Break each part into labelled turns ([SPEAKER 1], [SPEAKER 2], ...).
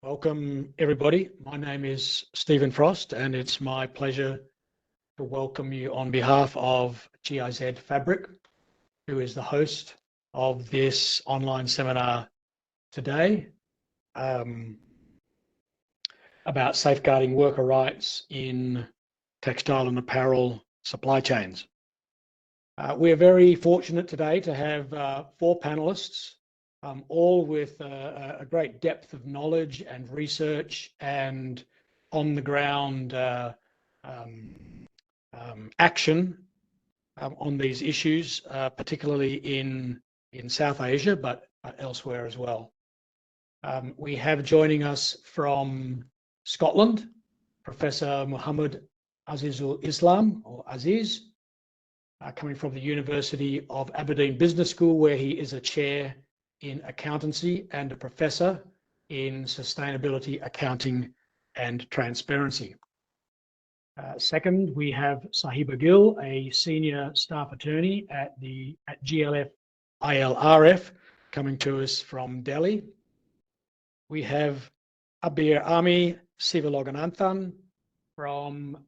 [SPEAKER 1] Welcome, everybody. My name is Stephen Frost, and it's my pleasure to welcome you on behalf of GIZ Fabric, who is the host of this online seminar today about safeguarding worker rights in textile and apparel supply chains. We are very fortunate today to have 4 panelists, all with a great depth of knowledge and research and on-the-ground action on these issues, particularly in South Asia, but elsewhere as well. We have joining us from Scotland, Professor Muhammad Azizul Islam, or Aziz, coming from the University of Aberdeen Business School, where he is a chair in accountancy and a professor in sustainability, accounting and transparency. Second, we have Sahiba Gill, a senior staff attorney at GLF ILRF, coming to us from Delhi. We have Abir Ami Sivalogananthan from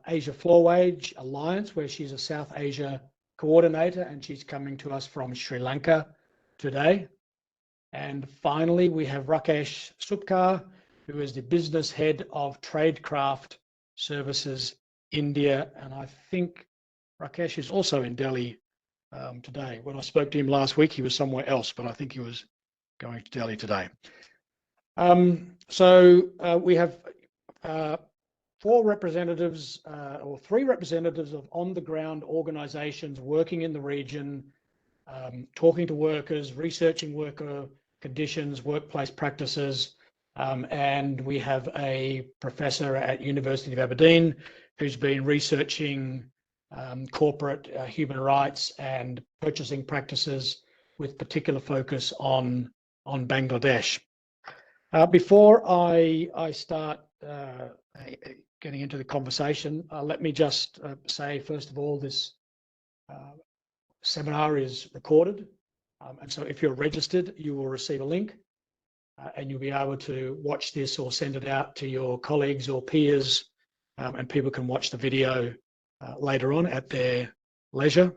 [SPEAKER 1] Asia Floor Wage Alliance, where she's a South Asia coordinator, and she's coming to us from Sri Lanka today. And finally, we have Rakesh Supkar, who is the business head of Tradecraft Services India. And I think Rakesh is also in Delhi today. When I spoke to him last week, he was somewhere else, but I think he was going to Delhi today. We have 4 representatives or 3 representatives of on-the-ground organizations working in the region, talking to workers, researching worker conditions, workplace practices, and we have a professor at University of Aberdeen who's been researching corporate human rights and purchasing practices with particular focus on Bangladesh. Before I start getting into the conversation, let me just say, first of all, this seminar is recorded. And so if you're registered, you will receive a link and you'll be able to watch this or send it out to your colleagues or peers, and people can watch the video later on at their leisure.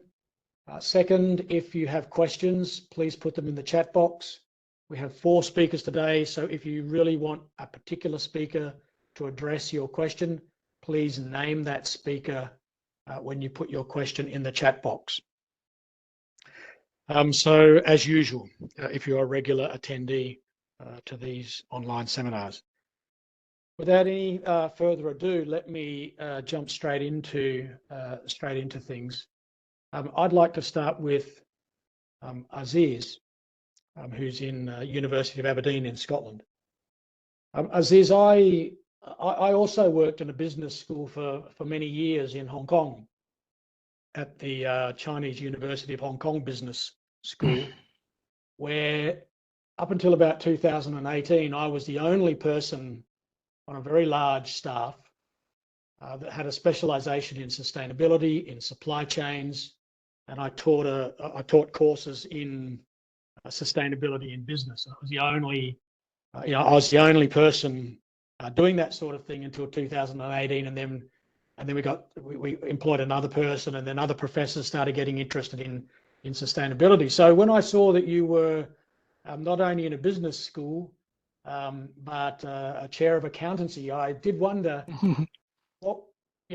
[SPEAKER 1] Second, if you have questions, please put them in the chat box. We have 4 speakers today, so if you really want a particular speaker to address your question, please name that speaker when you put your question in the chat box. So as usual, if you're a regular attendee to these online seminars. Without any further ado, let me jump straight into things. I'd like to start with Aziz, who's in University of Aberdeen in Scotland. Aziz, I also worked in a business school for many years in Hong Kong at the Chinese University of Hong Kong Business School, where up until about 2018, I was the only person on a very large staff that had a specialization in sustainability, in supply chains, and I taught courses in sustainability in business. I was the only, I was the only person doing that sort of thing until 2018, and then we employed another person, and then other professors started getting interested in sustainability. So when I saw that you were not only in a business school but a chair of accountancy, I did wonder,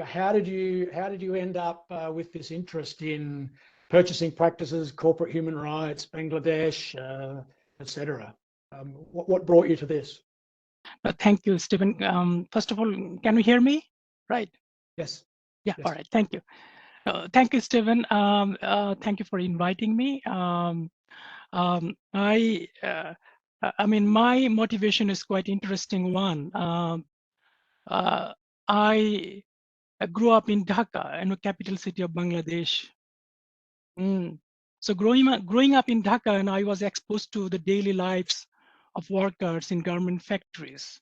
[SPEAKER 1] how did you end up with this interest in purchasing practices, corporate human rights, Bangladesh, etc.? What brought you to this?
[SPEAKER 2] Thank you, Stephen. First of all, can you hear me? Right.
[SPEAKER 1] Yes.
[SPEAKER 2] Yeah.
[SPEAKER 1] Yes.
[SPEAKER 2] All right. Thank you. Thank you, Stephen. Thank you for inviting me. I mean, my motivation is quite interesting one. I grew up in Dhaka, the capital city of Bangladesh. So growing up in Dhaka, and I was exposed to the daily lives of workers in garment factories.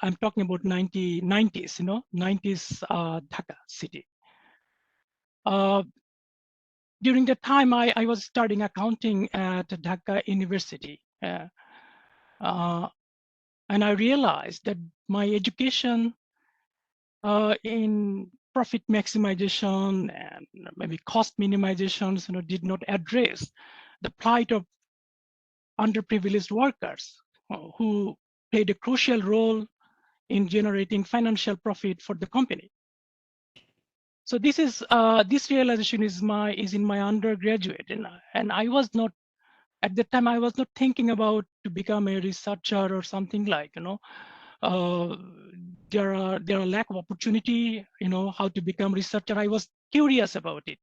[SPEAKER 2] I'm talking about 90s, 90s Dhaka city. During the time, I was studying accounting at Dhaka University. And I realized that my education in profit maximization and maybe cost minimizations, did not address the plight of underprivileged workers who played a crucial role in generating financial profit for the company. So this realization is in my undergraduate, and I was not at the time, I was not thinking about to become a researcher or something like, there are lack of opportunity, how to become researcher. I was curious about it.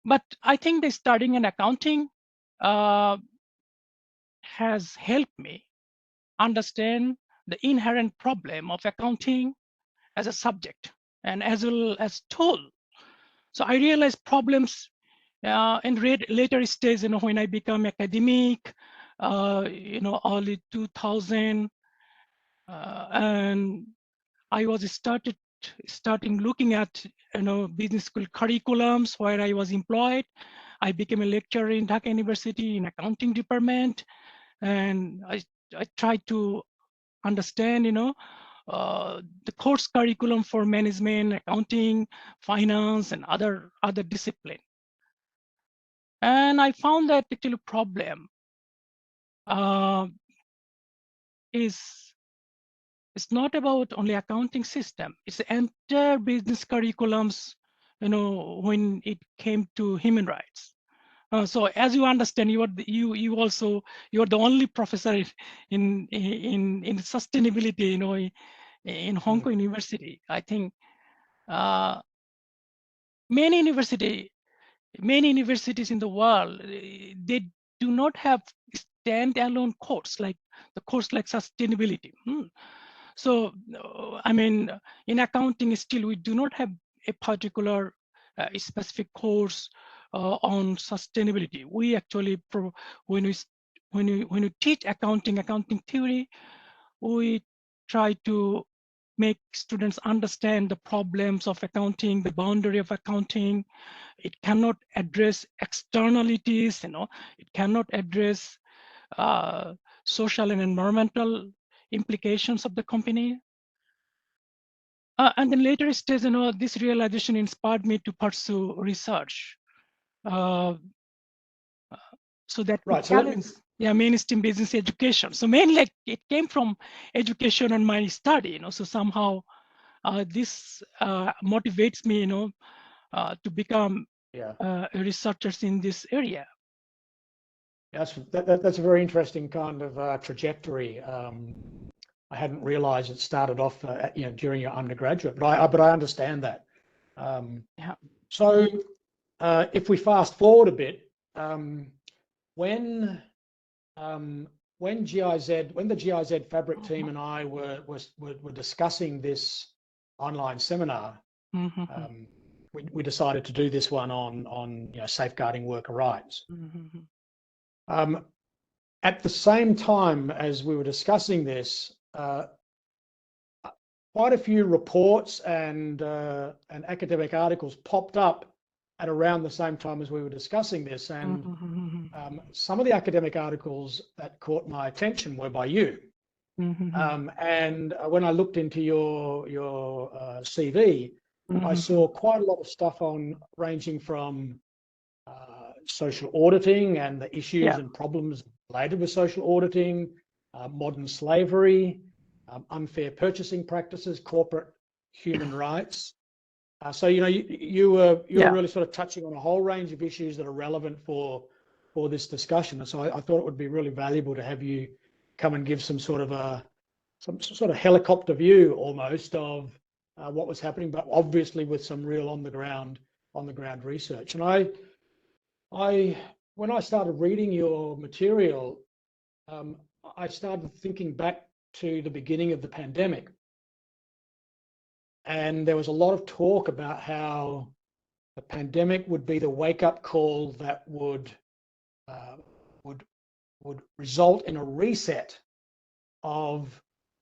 [SPEAKER 2] But I think that studying in accounting has helped me understand the inherent problem of accounting as a subject and as well as tool. So I realized problems in later stage, when I become academic, early 2000, and I was starting looking at business school curriculums where I was employed. I became a lecturer in Dhaka University in accounting department, and I tried to understand the course curriculum for management, accounting, finance, and other discipline. And I found that actually problem is it's not about only accounting system. It's the entire business curriculums, when it came to human rights. So as you understand, you are the only professor in sustainability, in Hong Kong University. I think many universities in the world, they do not have standalone course like sustainability. So, I mean, in accounting, still we do not have a particular specific course on sustainability. We actually, when we teach accounting theory, we try to make students understand the problems of accounting, the boundary of accounting. It cannot address externalities, it cannot address social and environmental implications of the company. And then later stage, this realization inspired me to pursue research. So that
[SPEAKER 1] Right.
[SPEAKER 2] challenge, mainstream business education. So mainly it came from education and my study, so somehow this motivates me, to become a researcher in this area.
[SPEAKER 1] That's a very interesting kind of trajectory. I hadn't realized it started off, during your undergraduate, but I understand that. So if we fast forward a bit, when the GIZ Fabric team and I were discussing this online seminar, we decided to do this one on safeguarding worker rights. At the same time as we were discussing this, quite a few reports and academic articles popped up at around the same time as we were discussing this, and some of the academic articles that caught my attention were by you. And when I looked into your CV, I saw quite a lot of stuff ranging from social auditing and the issues and problems related with social auditing, modern slavery, unfair purchasing practices, corporate human rights. So you were really sort of touching on a whole range of issues that are relevant for this discussion. And so I thought it would be really valuable to have you come and give some sort of helicopter view almost of what was happening, but obviously with some real on the ground research. And when I started reading your material, I started thinking back to the beginning of the pandemic. And there was a lot of talk about how the pandemic would be the wake-up call that would result in a reset of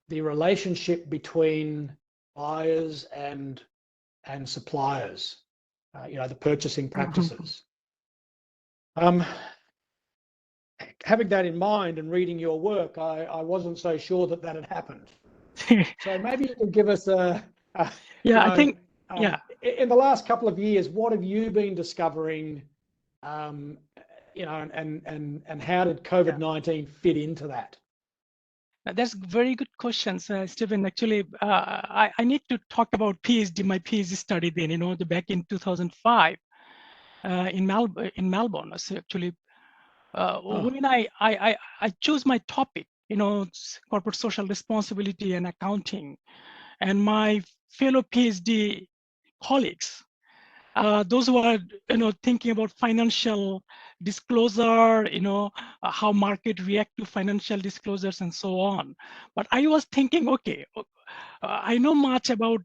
[SPEAKER 1] the relationship between buyers and suppliers, the purchasing practices. having that in mind and reading your work, I wasn't so sure that that had happened. So maybe you can give us
[SPEAKER 2] Yeah, I think, yeah.
[SPEAKER 1] In the last couple of years, what have you been discovering, and how did COVID-19 fit into that?
[SPEAKER 2] That's very good questions, Stephen. Actually, I need to talk about my PhD study then, back in 2005 in Melbourne. So actually, when I chose my topic, corporate social responsibility and accounting, and my fellow PhD colleagues, those who are thinking about financial disclosure, how market react to financial disclosures and so on. But I was thinking, okay, I know much about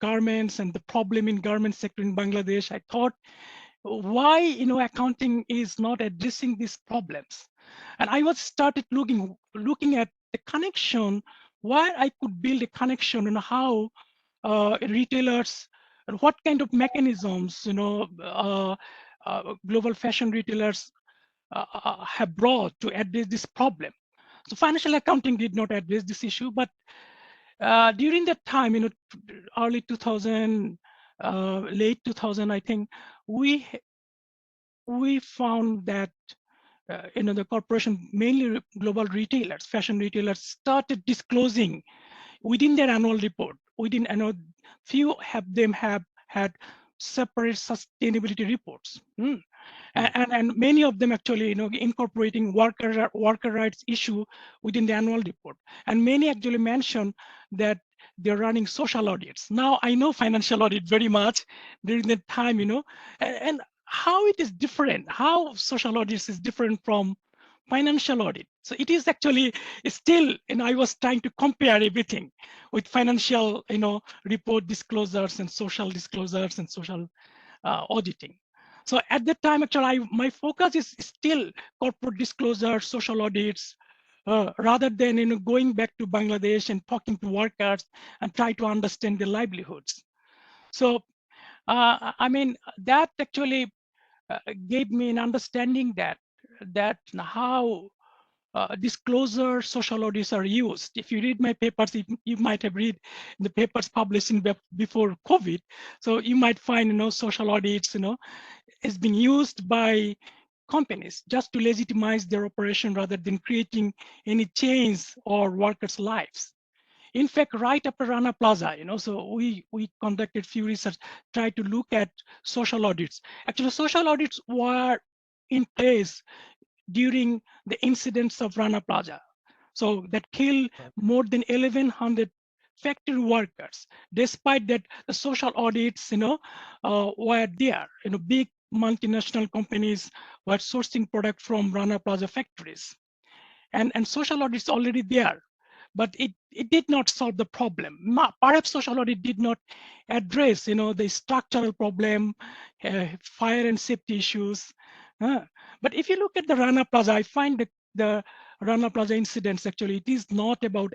[SPEAKER 2] garments and the problem in garment sector in Bangladesh. I thought, why accounting is not addressing these problems, and I was started looking at the connection, where I could build a connection and how retailers and what kind of mechanisms global fashion retailers have brought to address this problem. So financial accounting did not address this issue, but during that time, early 2000, late 2000, I think we found that the corporation, mainly global retailers, fashion retailers, started disclosing within their annual report. Few of them have had separate sustainability reports. And many of them actually incorporating worker rights issue within the annual report, and many actually mention that they're running social audits. Now I know financial audit very much during that time, and how it is different, how social audits is different from financial audit. So it is actually still, I was trying to compare everything with financial report disclosures and social disclosures and social auditing. So at that time, actually, my focus is still corporate disclosure, social audits, rather than going back to Bangladesh and talking to workers and try to understand their livelihoods. So I mean, that actually gave me an understanding that how disclosure social audits are used. If you read my papers, you might have read the papers published before COVID. So you might find, social audits, has been used by companies just to legitimize their operation rather than creating any change or workers' lives. In fact, right after Rana Plaza, so we conducted few research, tried to look at social audits. Actually, social audits were in place during the incidents of Rana Plaza. So that killed more than 1,100 factory workers. Despite that, the social audits, were there. Big multinational companies were sourcing product from Rana Plaza factories, and social audits already there. But it did not solve the problem. Perhaps social audit did not address, the structural problem, fire and safety issues. But if you look at the Rana Plaza, I find that the Rana Plaza incidents, actually, it is not about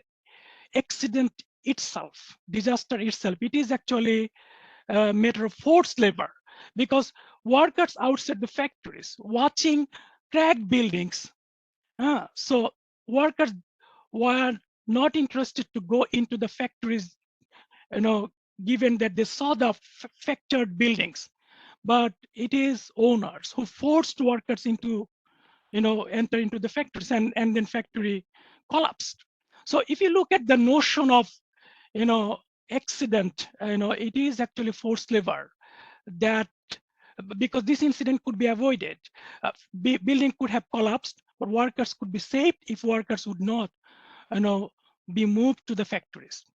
[SPEAKER 2] accident itself, disaster itself. It is actually a matter of forced labor, because workers outside the factories watching cracked buildings. So workers were not interested to go into the factories, given that they saw the fractured buildings. But it is owners who forced workers into, enter into the factories, and then factory collapsed. So if you look at the notion of, accident, it is actually forced labor, that because this incident could be avoided. Building could have collapsed, but workers could be saved if workers would not, be moved to the factories.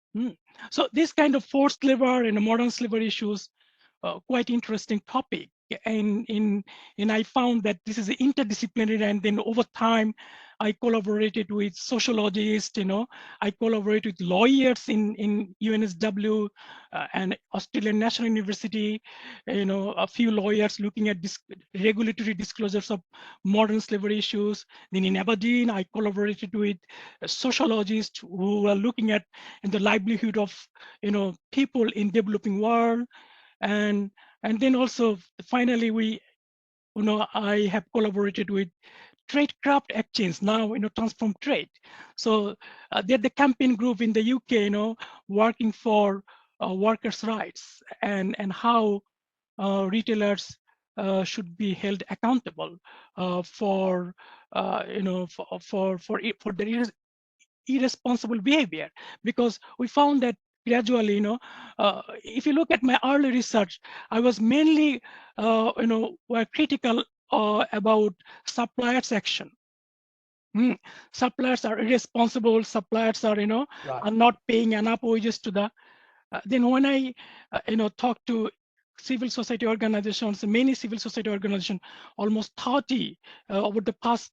[SPEAKER 2] So this kind of forced labor and modern slavery issues, quite interesting topic. And I found that this is interdisciplinary, and then over time, I collaborated with sociologists, I collaborated with lawyers in UNSW and Australian National University, a few lawyers looking at regulatory disclosures of modern slavery issues. Then in Aberdeen, I collaborated with sociologists who were looking at the livelihood of, people in developing world. And then also finally I have collaborated with tradecraft exchange, now transform trade. So they're the campaign group in the UK, working for workers' rights and how retailers should be held accountable for their irresponsible behavior, because we found that gradually, if you look at my early research, I was mainly were critical about suppliers action. Suppliers are irresponsible, suppliers are
[SPEAKER 1] Right.
[SPEAKER 2] are not paying enough wages to the then when I talk to civil society organizations, many civil society organizations, almost 30 over the past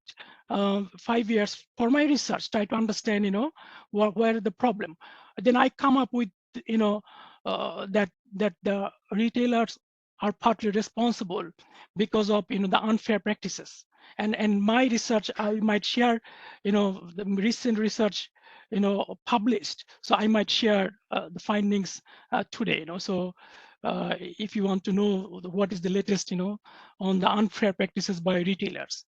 [SPEAKER 2] 5 years for my research, try to understand where the problem. Then I come up with that the retailers are partly responsible because of the unfair practices. And my research, I might share the recent research published, so I might share the findings today. So if you want to know what is the latest on the unfair practices by retailers.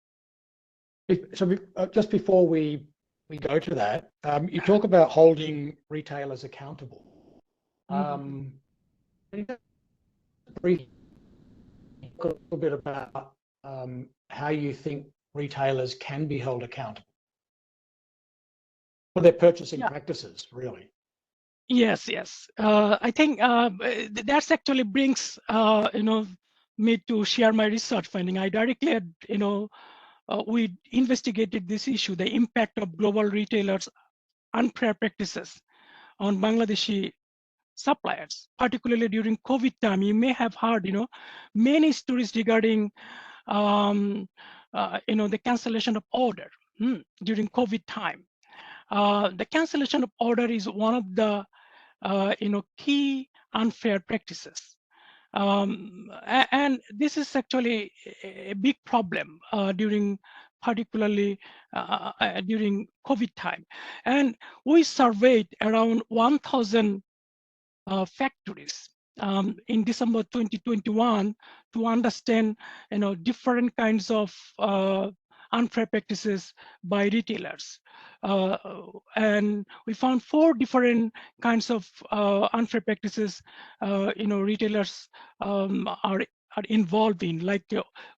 [SPEAKER 1] So just before we go to that, you talk about holding retailers accountable. Can you just briefly talk a little bit about how you think retailers can be held accountable for their purchasing practices, really?
[SPEAKER 2] Yes. I think that's actually brings me to share my research finding. I directly had, we investigated this issue, the impact of global retailers' unfair practices on Bangladeshi suppliers, particularly during COVID time. You may have heard, many stories regarding, the cancellation of order during COVID time. The cancellation of order is one of the, key unfair practices. And this is actually a big problem during particularly during COVID time. And we surveyed around 1,000 factories in December 2021 to understand different kinds of unfair practices by retailers. And we found 4 different kinds of unfair practices retailers are involved in, like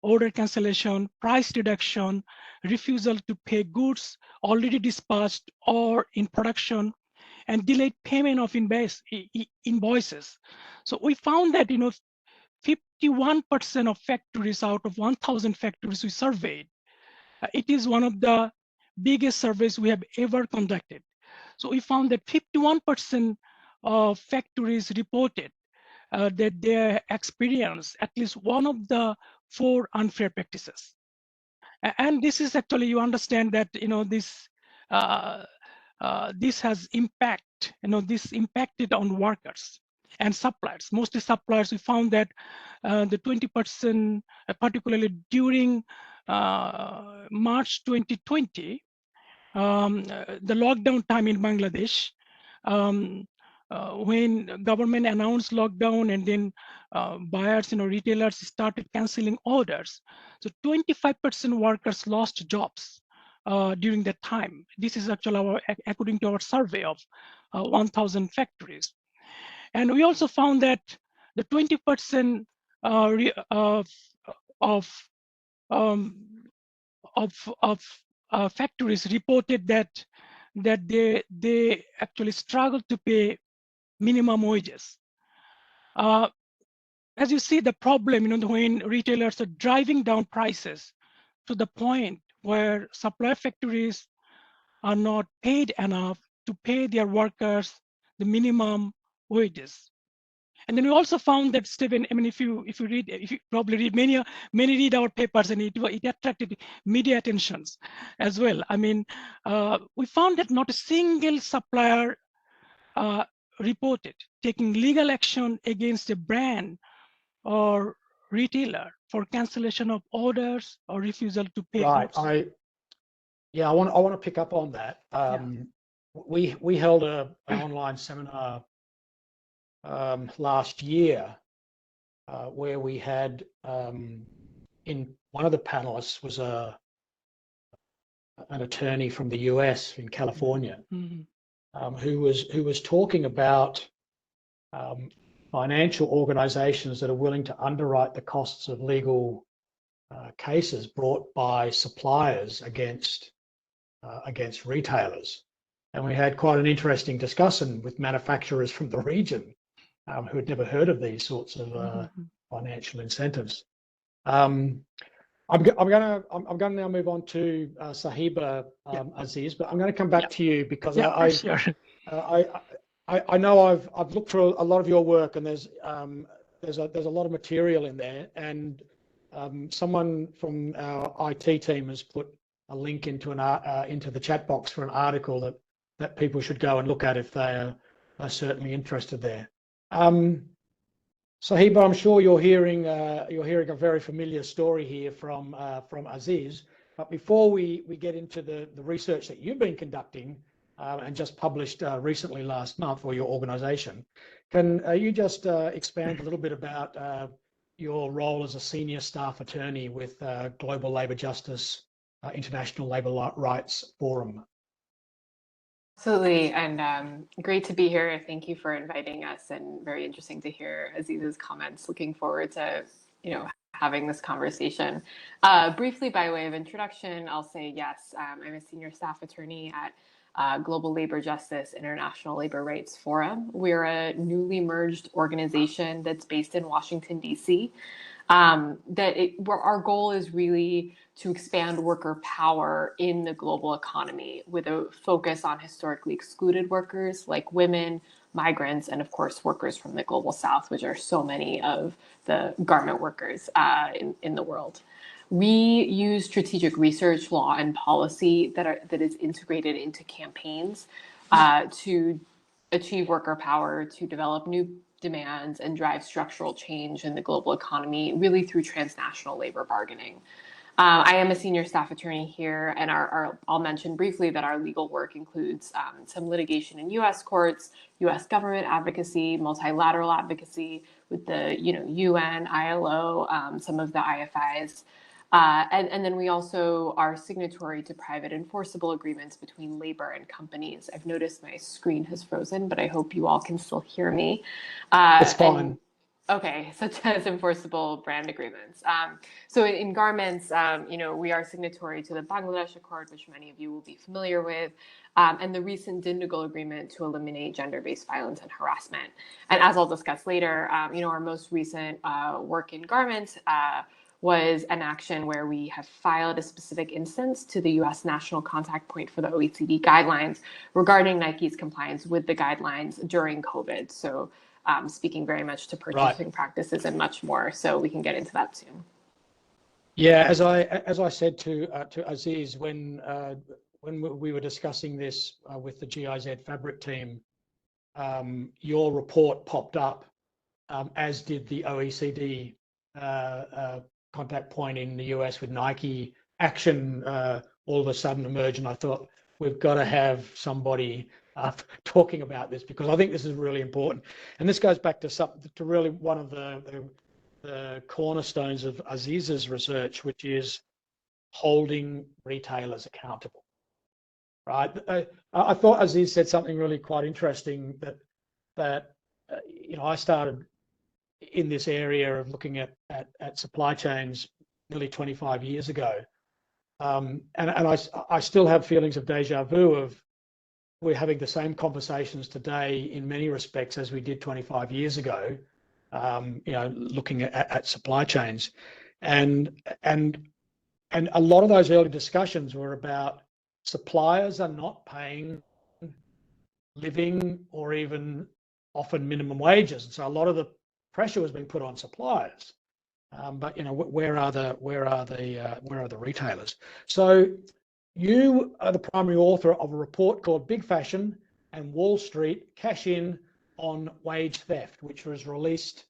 [SPEAKER 2] order cancellation, price reduction, refusal to pay goods already dispatched or in production, and delayed payment of invoices. So we found that 51% of factories out of 1,000 factories we surveyed, it is one of the biggest surveys we have ever conducted. So we found that 51% of factories reported that they experience at least one of the 4 unfair practices. And this is actually, you understand that this has impact, this impacted on workers and suppliers. Mostly suppliers, we found that the 20%, particularly during March 2020, the lockdown time in Bangladesh, when government announced lockdown and then buyers, retailers started canceling orders. So 25% workers lost jobs during that time. This is actually according to our survey of 1,000 factories. And we also found that the 20% of factories reported that they actually struggle to pay minimum wages. As you see the problem, when retailers are driving down prices to the point where supply factories are not paid enough to pay their workers the minimum wages. And then we also found that, Stephen, I mean, if you probably read many read our papers, and it attracted media attentions as well. I mean, we found that not a single supplier reported taking legal action against a brand or retailer for cancellation of orders or refusal to pay
[SPEAKER 1] Right.
[SPEAKER 2] goods.
[SPEAKER 1] I want to pick up on that. We held an online seminar last year where we had in one of the panelists was a an attorney from the US in California,
[SPEAKER 2] Mm-hmm.
[SPEAKER 1] who was talking about financial organizations that are willing to underwrite the costs of legal cases brought by suppliers against retailers. And we had quite an interesting discussion with manufacturers from the region who had never heard of these sorts of financial incentives. I'm going to now move on to Sahiba Aziz, but I'm going to come back to you because I know I've looked through a lot of your work, and there's a lot of material in there, and someone from our IT team has put a link into the chat box for an article that people should go and look at if they are certainly interested there. Sahiba, I'm sure you're hearing a very familiar story here from Aziz. But before we get into the research that you've been conducting and just published recently last month for your organisation, can you just expand a little bit about your role as a senior staff attorney with Global Labour Justice International Labour Rights Forum?
[SPEAKER 3] Absolutely, and great to be here. Thank you for inviting us, and very interesting to hear Aziz's comments. Looking forward to, having this conversation. Briefly, by way of introduction, I'll say yes, I'm a senior staff attorney at Global Labour Justice International Labour Rights Forum. We're a newly merged organization that's based in Washington, D.C. Where our goal is really to expand worker power in the global economy with a focus on historically excluded workers like women, migrants, and of course, workers from the global south, which are so many of the garment workers in the world. We use strategic research, law, and policy that is integrated into campaigns to achieve worker power, to develop new demands, and drive structural change in the global economy, really through transnational labor bargaining. I am a senior staff attorney here, and I'll mention briefly that our legal work includes some litigation in U.S. courts, U.S. government advocacy, multilateral advocacy with the UN, ILO, some of the IFIs. And then we also are signatory to private enforceable agreements between labor and companies. I've noticed my screen has frozen, but I hope you all can still hear me.
[SPEAKER 1] It's fine.
[SPEAKER 3] Okay, such as enforceable brand agreements. So in garments, we are signatory to the Bangladesh Accord, which many of you will be familiar with, and the recent Dindigul Agreement to eliminate gender-based violence and harassment. And as I'll discuss later, our most recent work in garments was an action where we have filed a specific instance to the U.S. National Contact Point for the OECD guidelines regarding Nike's compliance with the guidelines during COVID. So speaking very much to purchasing practices and much more. So we can get into that soon.
[SPEAKER 1] Yeah, as I said to Aziz when we were discussing this with the GIZ Fabric team, your report popped up, as did the OECD contact point in the US with Nike action. All of a sudden emerged, and I thought we've got to have somebody talking about this because I think this is really important. And this goes back to really one of the cornerstones of Aziz's research, which is holding retailers accountable. Right? I thought Aziz said something really quite interesting that I started in this area of looking at supply chains nearly 25 years ago. And I still have feelings of deja vu of we're having the same conversations today in many respects as we did 25 years ago, looking at supply chains. And a lot of those early discussions were about suppliers are not paying living or even often minimum wages. And so a lot of the pressure was being put on suppliers. But where are the retailers? So you are the primary author of a report called Big Fashion and Wall Street Cash In on Wage Theft, which was released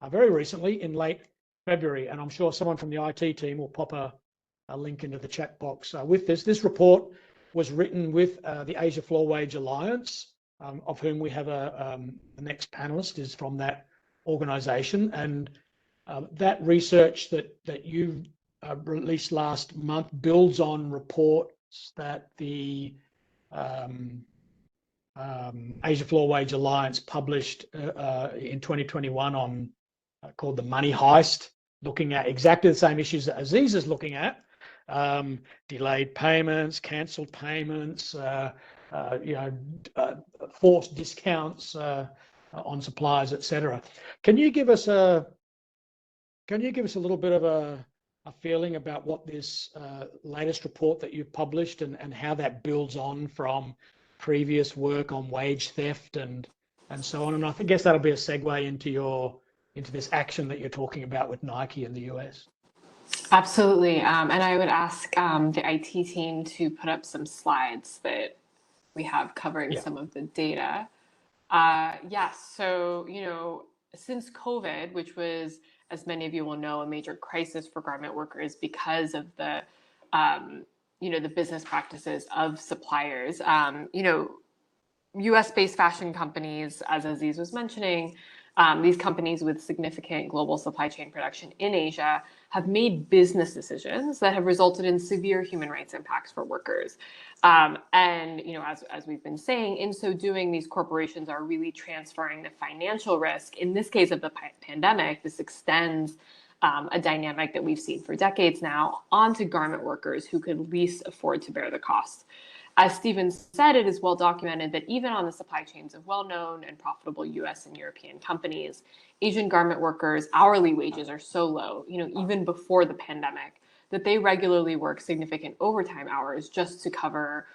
[SPEAKER 1] very recently in late February. And I'm sure someone from the IT team will pop a link into the chat box with this. This report was written with the Asia Floor Wage Alliance, of whom we have the next panelist is from that organization. And that research that you released last month builds on report that the Asia Floor Wage Alliance published in 2021 on called the Money Heist, looking at exactly the same issues that Aziz is looking at: delayed payments, cancelled payments, forced discounts on suppliers, etc. Can you give us a little bit of a feeling about what this latest report that you've published and how that builds on from previous work on wage theft and so on? And I guess that'll be a segue into this action that you're talking about with Nike in the US.
[SPEAKER 3] Absolutely. And I would ask the IT team to put up some slides that we have covering some of the data. Yes. So, since COVID, which was, as many of you will know, a major crisis for garment workers because of the, the business practices of suppliers, US-based fashion companies, as Aziz was mentioning, these companies with significant global supply chain production in Asia have made business decisions that have resulted in severe human rights impacts for workers. And, as we've been saying, in so doing, these corporations are really transferring the financial risk. In this case of the pandemic, this extends a dynamic that we've seen for decades now onto garment workers who could least afford to bear the cost. As Stephen said, it is well documented that even on the supply chains of well-known and profitable US and European companies, Asian garment workers' hourly wages are so low, even before the pandemic, that they regularly work significant overtime hours just to cover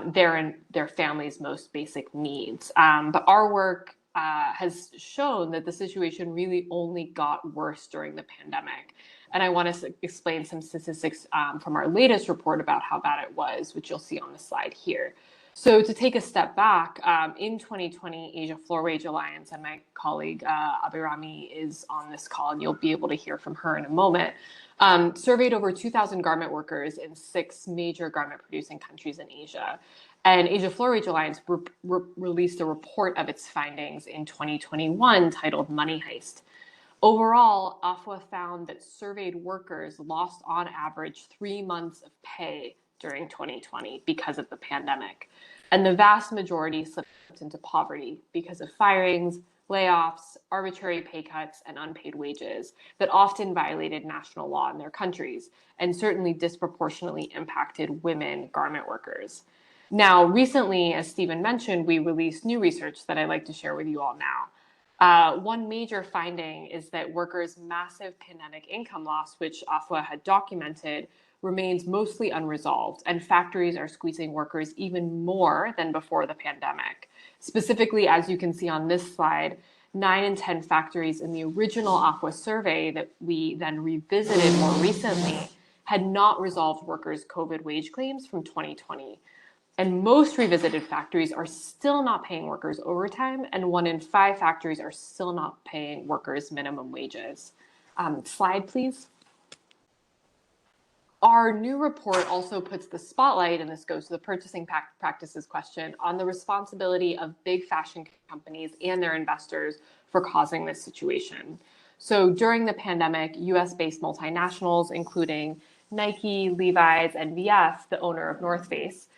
[SPEAKER 3] their and their families' most basic needs. But our work has shown that the situation really only got worse during the pandemic. And I want to explain some statistics from our latest report about how bad it was, which you'll see on the slide here. So to take a step back, in 2020, Asia Floor Wage Alliance, and my colleague Abhirami is on this call, and you'll be able to hear from her in a moment, surveyed over 2,000 garment workers in 6 major garment producing countries in Asia. And Asia Floor Wage Alliance released a report of its findings in 2021 titled Money Heist. Overall, AFWA found that surveyed workers lost on average 3 months of pay during 2020 because of the pandemic. And the vast majority slipped into poverty because of firings, layoffs, arbitrary pay cuts, and unpaid wages that often violated national law in their countries and certainly disproportionately impacted women garment workers. Now, recently, as Stephen mentioned, we released new research that I'd like to share with you all now. One major finding is that workers' massive pandemic income loss, which AFWA had documented, remains mostly unresolved, and factories are squeezing workers even more than before the pandemic. Specifically, as you can see on this slide, 9 in 10 factories in the original AFWA survey that we then revisited more recently had not resolved workers' COVID wage claims from 2020. And most revisited factories are still not paying workers overtime, and 1 in 5 factories are still not paying workers minimum wages. Slide, please. Our new report also puts the spotlight, and this goes to the purchasing practices question, on the responsibility of big fashion companies and their investors for causing this situation. So during the pandemic, US-based multinationals, including Nike, Levi's, and VF, the owner of North Face,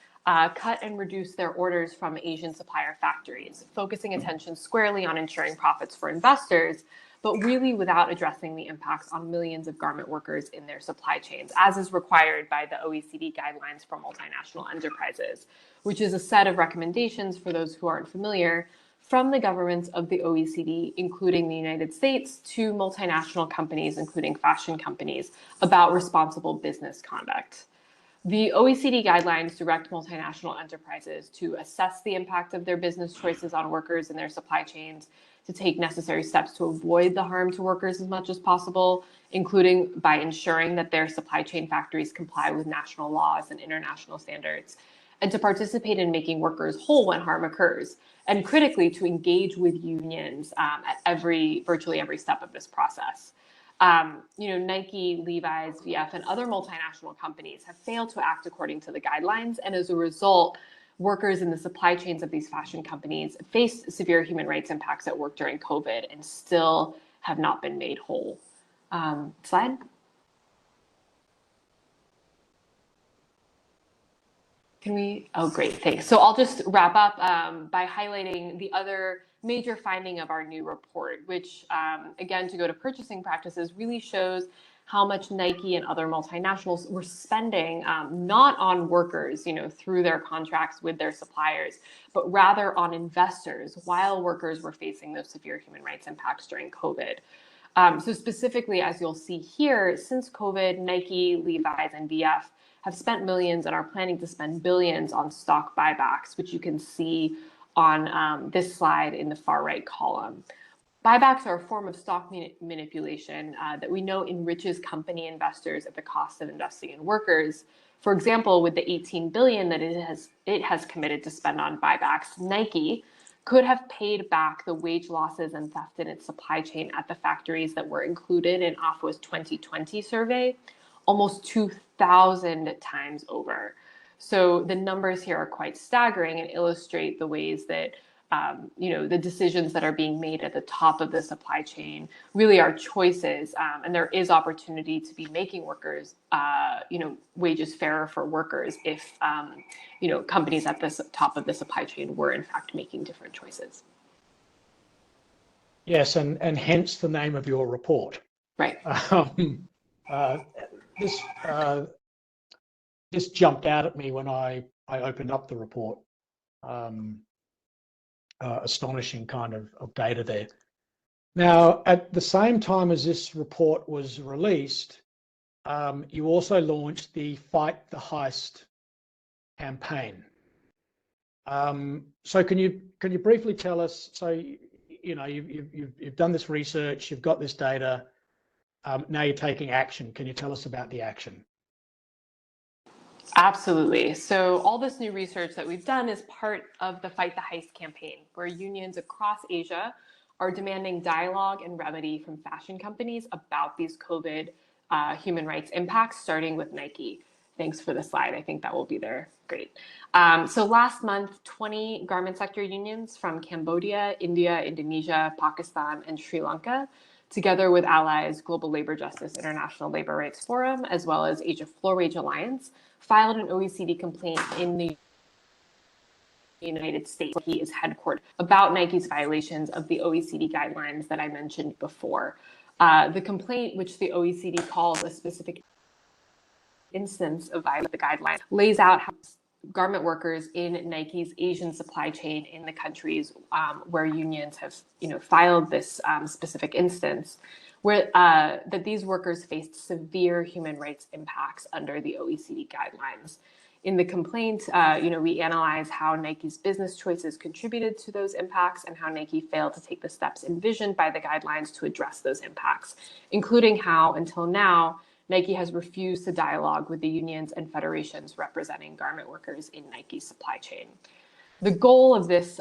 [SPEAKER 3] cut and reduce their orders from Asian supplier factories, focusing attention squarely on ensuring profits for investors, but really without addressing the impacts on millions of garment workers in their supply chains, as is required by the OECD guidelines for multinational enterprises, which is a set of recommendations, for those who aren't familiar, from the governments of the OECD, including the United States, to multinational companies, including fashion companies, about responsible business conduct. The OECD guidelines direct multinational enterprises to assess the impact of their business choices on workers and their supply chains, to take necessary steps to avoid the harm to workers as much as possible, including by ensuring that their supply chain factories comply with national laws and international standards, and to participate in making workers whole when harm occurs, and critically to engage with unions at virtually every step of this process. Nike, Levi's, VF, and other multinational companies have failed to act according to the guidelines. And as a result, workers in the supply chains of these fashion companies faced severe human rights impacts at work during COVID and still have not been made whole. Slide. Can we? Oh, great, thanks. So I'll just wrap up by highlighting the other major finding of our new report, which, again, to go to purchasing practices, really shows how much Nike and other multinationals were spending not on workers, through their contracts with their suppliers, but rather on investors while workers were facing those severe human rights impacts during COVID. So specifically, as you'll see here, since COVID, Nike, Levi's, and VF have spent millions and are planning to spend billions on stock buybacks, which you can see on this slide in the far right column. Buybacks are a form of stock manipulation that we know enriches company investors at the cost of investing in workers. For example, with the $18 billion that it has committed to spend on buybacks, Nike could have paid back the wage losses and theft in its supply chain at the factories that were included in AFWA's 2020 survey almost 2,000 times over. So the numbers here are quite staggering and illustrate the ways that the decisions that are being made at the top of the supply chain really are choices, and there is opportunity to be making workers, wages fairer for workers if, companies at the top of the supply chain were in fact making different choices.
[SPEAKER 1] Yes, and hence the name of your report.
[SPEAKER 3] Right.
[SPEAKER 1] This jumped out at me when I opened up the report. Astonishing kind of data there. Now, at the same time as this report was released, you also launched the Fight the Heist campaign. So can you briefly tell us? So you've done this research, you've got this data. Now you're taking action. Can you tell us about the action?
[SPEAKER 3] Absolutely. So all this new research that we've done is part of the Fight the Heist campaign, where unions across Asia are demanding dialogue and remedy from fashion companies about these COVID human rights impacts, starting with Nike. Thanks for the slide. I think that will be there. Great. So last month, 20 garment sector unions from Cambodia, India, Indonesia, Pakistan, and Sri Lanka, together with allies Global Labor Justice International Labor Rights Forum, as well as Asia Floor Wage Alliance, filed an OECD complaint in the United States, where he is headquartered, about Nike's violations of the OECD guidelines that I mentioned before. The complaint, which the OECD calls a specific instance of violation of the guidelines, lays out how garment workers in Nike's Asian supply chain in the countries where unions have, filed this specific instance, where that these workers faced severe human rights impacts under the OECD guidelines. In the complaint, we analyze how Nike's business choices contributed to those impacts and how Nike failed to take the steps envisioned by the guidelines to address those impacts, including how, until now, Nike has refused to dialogue with the unions and federations representing garment workers in Nike's supply chain. The goal of this,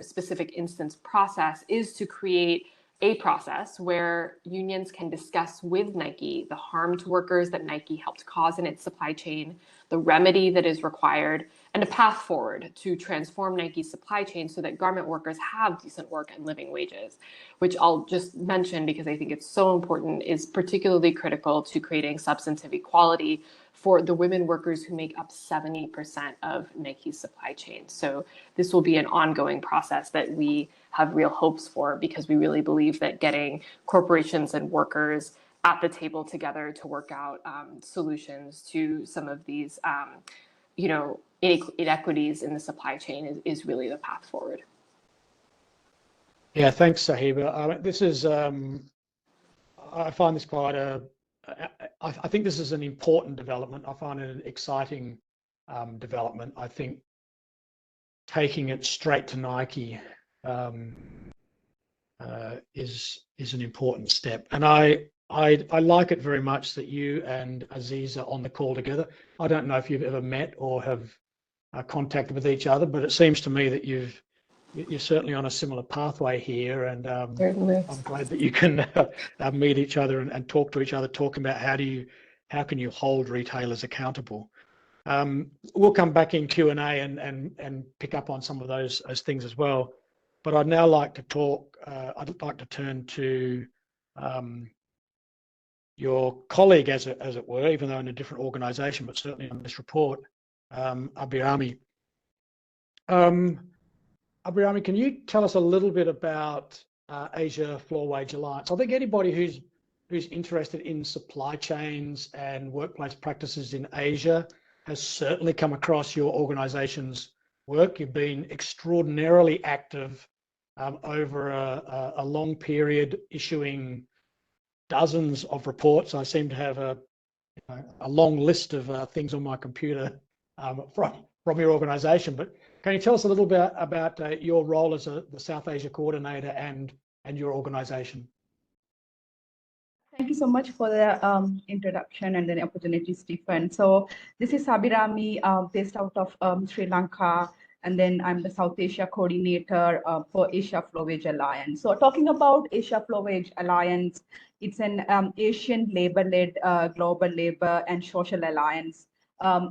[SPEAKER 3] specific instance process is to create a process where unions can discuss with Nike the harm to workers that Nike helped cause in its supply chain, the remedy that is required, and a path forward to transform Nike's supply chain so that garment workers have decent work and living wages, which I'll just mention because I think it's so important, is particularly critical to creating substantive equality for the women workers who make up 70% of Nike's supply chain. So this will be an ongoing process that we have real hopes for, because we really believe that getting corporations and workers at the table together to work out solutions to some of these, inequities in the supply chain is really the path forward.
[SPEAKER 1] Yeah, thanks, Sahiba. This is, I find this quite I think this is an important development. I find it an exciting development. I think taking it straight to Nike is an important step, and I like it very much that you and Aziz are on the call together. I don't know if you've ever met or have contact with each other, but it seems to me that you're certainly on a similar pathway here, and I'm glad that you can meet each other and talk to each other, talking about how can you hold retailers accountable. We'll come back in Q&A and pick up on some of those things as well. But I'd now like to talk. I'd like to turn to your colleague, as it were, even though in a different organisation, but certainly on this report, Abhirami. Abhirami, can you tell us a little bit about Asia Floor Wage Alliance? I think anybody who's interested in supply chains and workplace practices in Asia has certainly come across your organization's work. You've been extraordinarily active over a long period, issuing dozens of reports. I seem to have a long list of things on my computer from your organization. But can you tell us a little bit about your role as the South Asia coordinator and your organization?
[SPEAKER 4] Thank you so much for the introduction and the opportunity, Stephen. So this is Abhirami, based out of Sri Lanka, and then I'm the South Asia coordinator for Asia Floor Wage Alliance. So talking about Asia Floor Wage Alliance, it's an Asian labor-led global labor and social alliance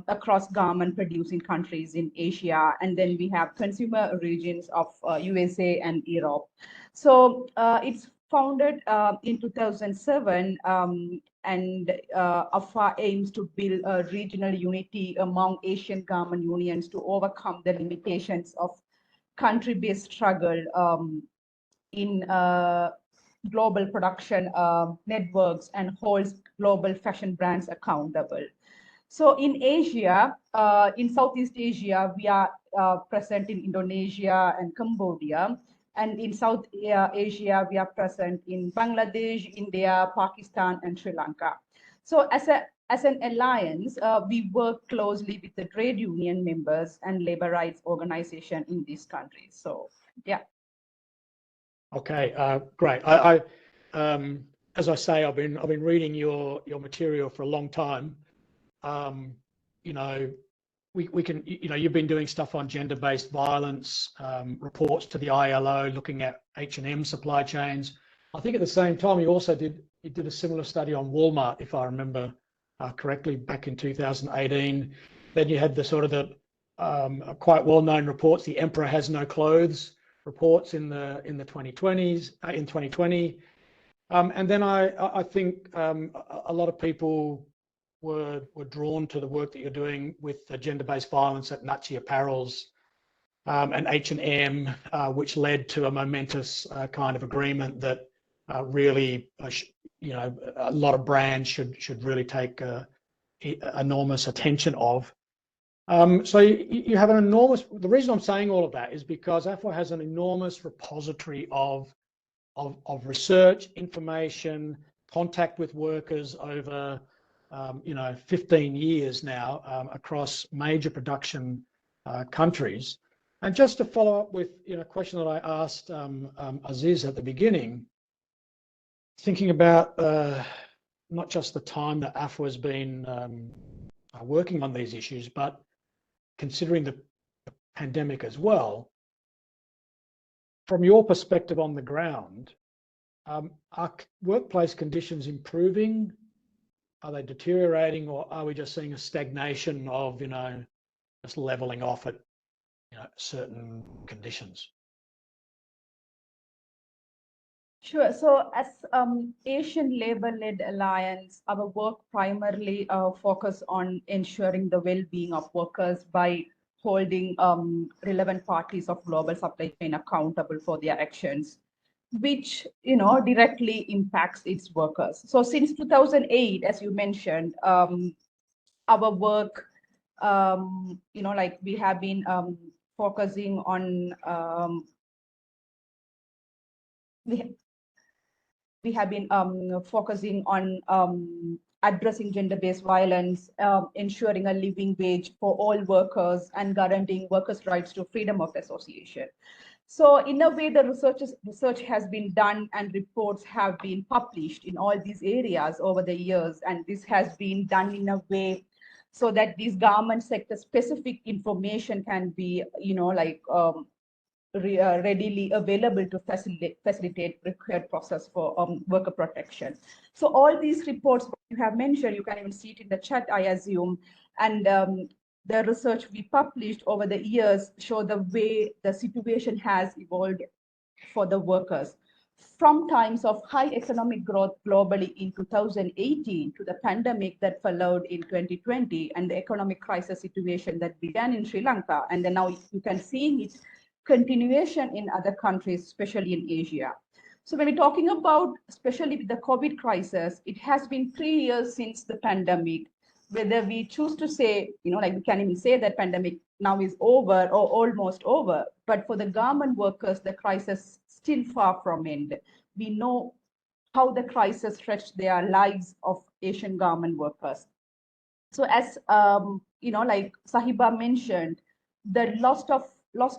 [SPEAKER 4] across garment producing countries in Asia. And then we have consumer regions of USA and Europe. So it's founded in 2007, and AFA aims to build a regional unity among Asian garment unions to overcome the limitations of country-based struggle in global production networks and holds global fashion brands accountable. So in Asia, in Southeast Asia, we are present in Indonesia and Cambodia. And in South Asia, we are present in Bangladesh, India, Pakistan, and Sri Lanka. So as an alliance, we work closely with the trade union members and labor rights organization in these countries. So, yeah.
[SPEAKER 1] Okay, great. As I say, I've been reading your material for a long time. You know, we can, you know, you've been doing stuff on gender-based violence, reports to the ILO, looking at H&M supply chains. I think at the same time, you also did a similar study on Walmart, if I remember correctly, back in 2018. Then you had the sort of the quite well-known reports, the Emperor Has No Clothes reports in the 2020s, in 2020. And then I think a lot of people were drawn to the work that you're doing with the gender-based violence at Nazi Apparels and H&M, which led to a momentous kind of agreement that really, you know, a lot of brands should really take enormous attention of. So you have an enormous, the reason I'm saying all of that is because AFWA has an enormous repository of research, information, contact with workers over you know, 15 years now across major production countries. And just to follow up with, you know, a question that I asked Aziz at the beginning, thinking about not just the time that AFWA has been working on these issues, but considering the pandemic as well, from your perspective on the ground, are workplace conditions improving? Are they deteriorating, or are we just seeing a stagnation of, you know, just leveling off at, you know, certain conditions?
[SPEAKER 4] Sure. So as Asian Labor-led Alliance, our work primarily focus on ensuring the well-being of workers by holding relevant parties of global supply chain accountable for their actions, which, you know, directly impacts its workers. So since 2008, as you mentioned, our work, you know, like we have been focusing on we have been focusing on addressing gender-based violence, ensuring a living wage for all workers, and guaranteeing workers' rights to freedom of association. So in a way, the research has been done and reports have been published in all these areas over the years. And this has been done in a way so that these garment sector specific information can be, you know, like readily available to facilitate required process for worker protection. So all these reports you have mentioned, you can even see it in the chat, I assume, and the research we published over the years show the way the situation has evolved for the workers. from times of high economic growth globally in 2018 to the pandemic that followed in 2020 and the economic crisis situation that began in Sri Lanka. And then now you can see its continuation in other countries, especially in Asia. So when we're talking about, especially with the COVID crisis, it has been 3 years since the pandemic. Whether we choose to say, like we can even say that pandemic now is over or almost over, but for the garment workers, the crisis still far from end. We know how the crisis stretched their lives of Asian garment workers. So as like Sahiba mentioned, the lost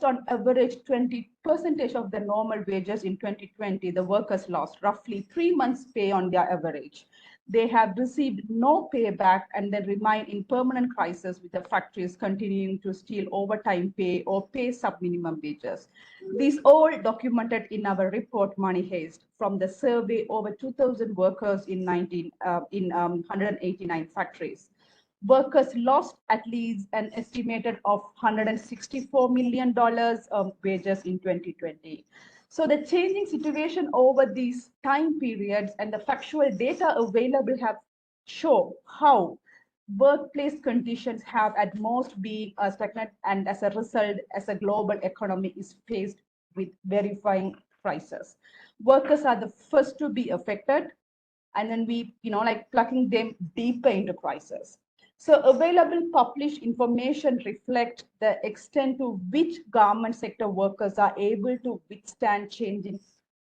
[SPEAKER 4] on average 20% of the normal wages in 2020, the workers lost roughly 3 months pay on their average. They have received no payback and then remain in permanent crisis with the factories continuing to steal overtime pay or pay sub-minimum wages. These all documented in our report Money Heist from the survey over 2,000 workers in 189 factories. Workers lost at least an estimated of $164 million of wages in 2020. So the changing situation over these time periods and the factual data available have shown how workplace conditions have at most been stagnant, and as a result, as a global economy is faced with verifying crisis. Workers are the first to be affected, and then we, like plugging them deeper into crisis. So available published information reflect the extent to which garment sector workers are able to withstand changing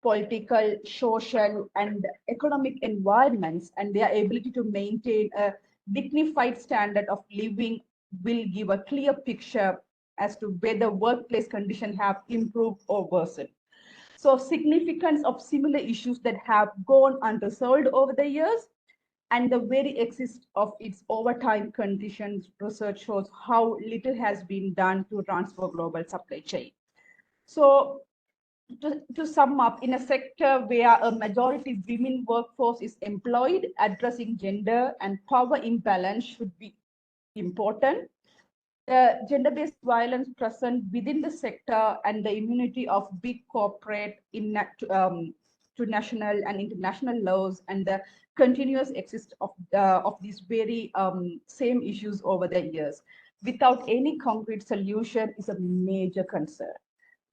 [SPEAKER 4] political, social, and economic environments, and their ability to maintain a dignified standard of living will give a clear picture as to whether workplace conditions have improved or worsened. So significance of similar issues that have gone unresolved over the years, and the very exist of its overtime conditions research shows how little has been done to transform global supply chain. So to sum up, in a sector where a majority women workforce is employed, addressing gender and power imbalance should be important. Gender-based violence present within the sector and the immunity of big corporate to national and international laws and the continuous exist of these very same issues over the years without any concrete solution is a major concern.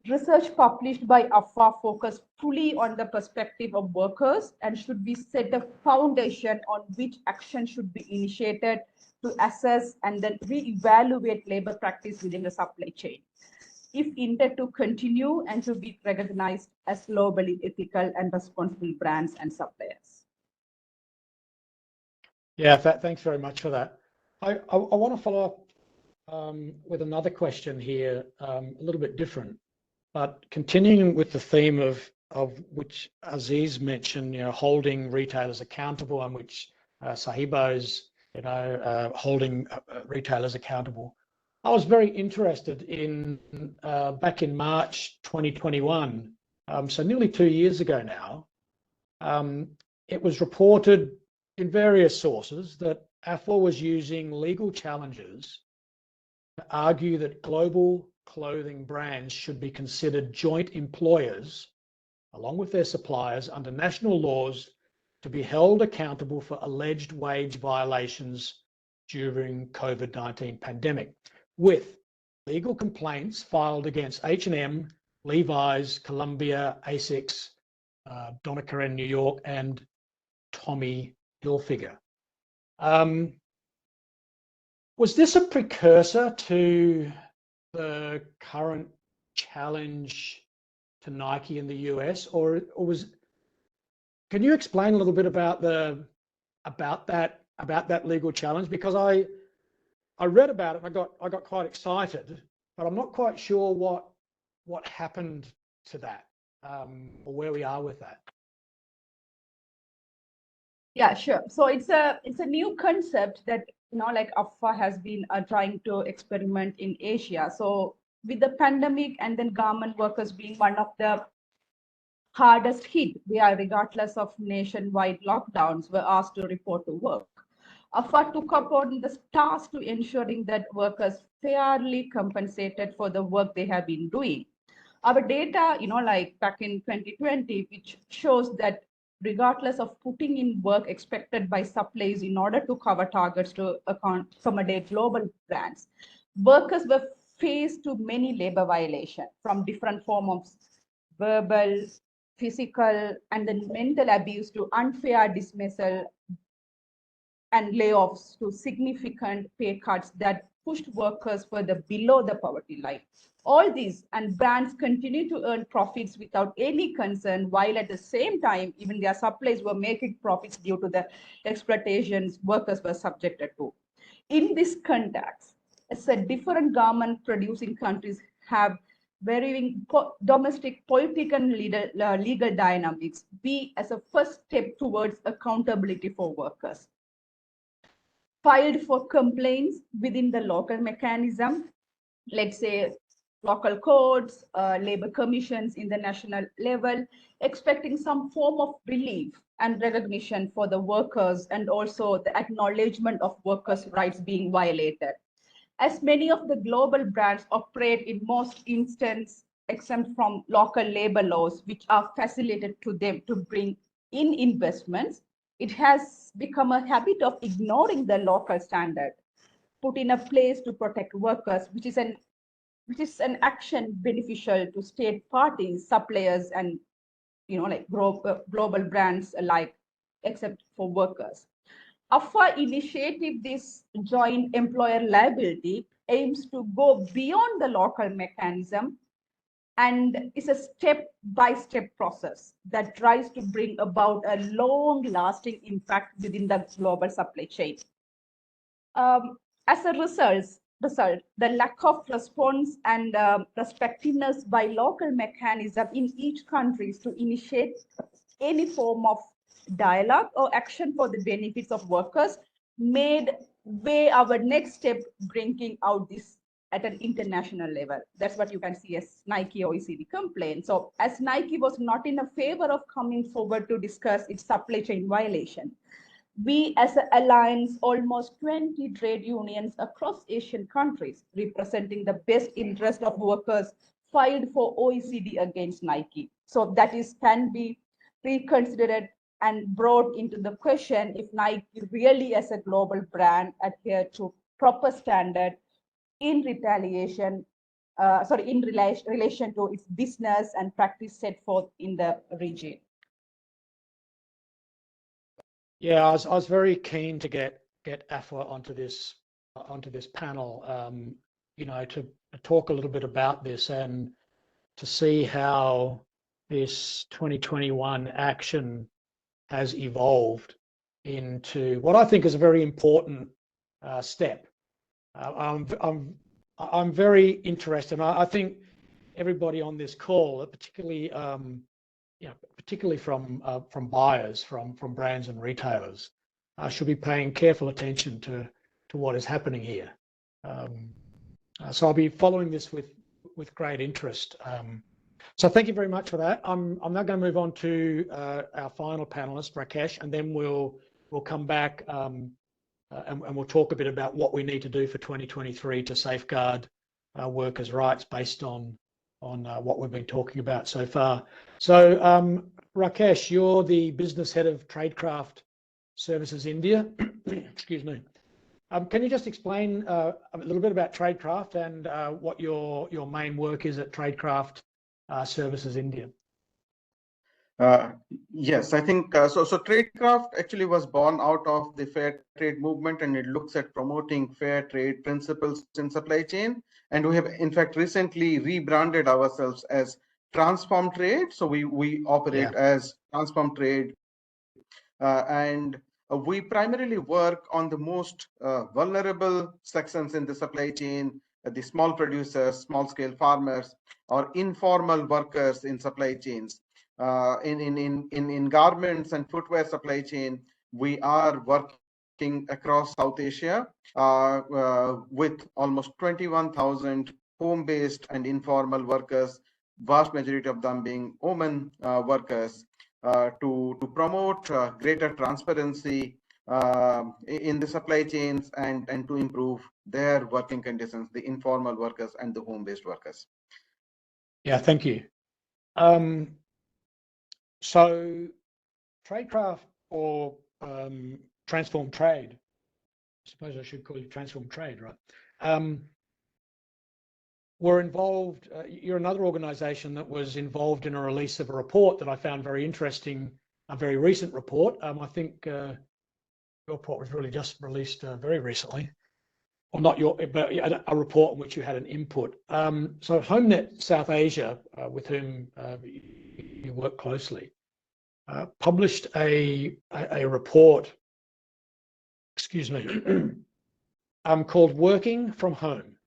[SPEAKER 4] Research published by AFA focus fully on the perspective of workers and should be set a foundation on which action should be initiated to assess and then re-evaluate labor practice within the supply chain, if intended to continue and to be recognized as globally ethical and responsible brands and suppliers.
[SPEAKER 1] Yeah, thanks very much for that. I want to follow up with another question here, a little bit different, but continuing with the theme of which Aziz mentioned, holding retailers accountable, and which Sahiba is, holding retailers accountable. I was very interested in back in March 2021, so nearly 2 years ago now. It was reported in various sources that AFA was using legal challenges to argue that global clothing brands should be considered joint employers along with their suppliers under national laws to be held accountable for alleged wage violations during COVID-19 pandemic, with legal complaints filed against H&M, Levi's, Columbia, Asics, Donna Karan, New York, and Tommy Hilfiger. Was this a precursor to the current challenge to Nike in the US, or was? Can you explain a little bit about that legal challenge? Because I read about it and I got quite excited, but I'm not quite sure what happened to that, or where we are with that.
[SPEAKER 4] Yeah, sure. So it's a new concept that like AFA has been trying to experiment in Asia. So with the pandemic and then garment workers being one of the hardest hit, where regardless of nationwide lockdowns were asked to report to work. AFA took upon the task to ensuring that workers fairly compensated for the work they have been doing. Our data, like back in 2020, which shows that regardless of putting in work expected by suppliers in order to cover targets to accommodate global brands, workers were faced to many labor violations from different forms of verbal, physical, and then mental abuse to unfair dismissal and layoffs to significant pay cuts that pushed workers further below the poverty line. All these and brands continue to earn profits without any concern, while at the same time, even their suppliers were making profits due to the exploitations workers were subjected to. In this context, as a different garment producing countries have varying domestic political and legal dynamics, we as a first step towards accountability for workers filed for complaints within the local mechanism, let's say local courts, labor commissions in the national level, expecting some form of relief and recognition for the workers and also the acknowledgement of workers' rights being violated. As many of the global brands operate in most instances exempt from local labor laws, which are facilitated to them to bring in investments, it has become a habit of ignoring the local standard put in a place to protect workers, which is an action beneficial to state parties, suppliers, and like global brands alike, except for workers. AFA initiative, this joint employer liability, aims to go beyond the local mechanism and is a step-by-step process that tries to bring about a long-lasting impact within the global supply chain. As a result, the lack of response and respectiveness by local mechanism in each country to initiate any form of dialogue or action for the benefits of workers made way our next step bringing out this at an international level. That's what you can see as Nike OECD complaint. So as Nike was not in a favor of coming forward to discuss its supply chain violation, we as an alliance, almost 20 trade unions across Asian countries representing the best interest of workers, filed for OECD against Nike. So that can be reconsidered and brought into the question if Nike really as a global brand adhere to proper standard in retaliation, in relation to its business and practice set forth in the region.
[SPEAKER 1] Yeah, I was very keen to get AFWA onto this panel, to talk a little bit about this and to see how this 2021 action has evolved into what I think is a very important step. I'm very interested, and I think everybody on this call, particularly particularly from buyers, from brands and retailers, should be paying careful attention to what is happening here. So I'll be following this with great interest. So thank you very much for that. I'm now going to move on to our final panelist, Rakesh, and then we'll come back and we'll talk a bit about what we need to do for 2023 to safeguard workers' rights based on what we've been talking about so far. So Rakesh, you're the business head of Tradecraft Services India. Excuse me. Can you just explain a little bit about Tradecraft and what your main work is at Tradecraft Services India?
[SPEAKER 5] Yes, I think so. Tradecraft actually was born out of the fair trade movement, and it looks at promoting fair trade principles in supply chain. And we have, in fact, recently rebranded ourselves as Transform Trade. So we operate as Transform Trade, and we primarily work on the most vulnerable sections in the supply chain, the small producers, small-scale farmers, or informal workers in supply chains. In garments and footwear supply chain, we are working across South Asia with almost 21,000 home-based and informal workers, vast majority of them being women workers, to promote greater transparency in the supply chains and to improve their working conditions, the informal workers and the home-based workers.
[SPEAKER 1] Yeah, thank you. So tradecraft or transform trade, I suppose I should call you transform trade, right? We're involved, you're another organization that was involved in a release of a report that I found very interesting, a very recent report. I think your report was really just released very recently. Or not your, but a report in which you had an input. So HomeNet South Asia, with whom you work closely, published a report, excuse me, called Working from Home,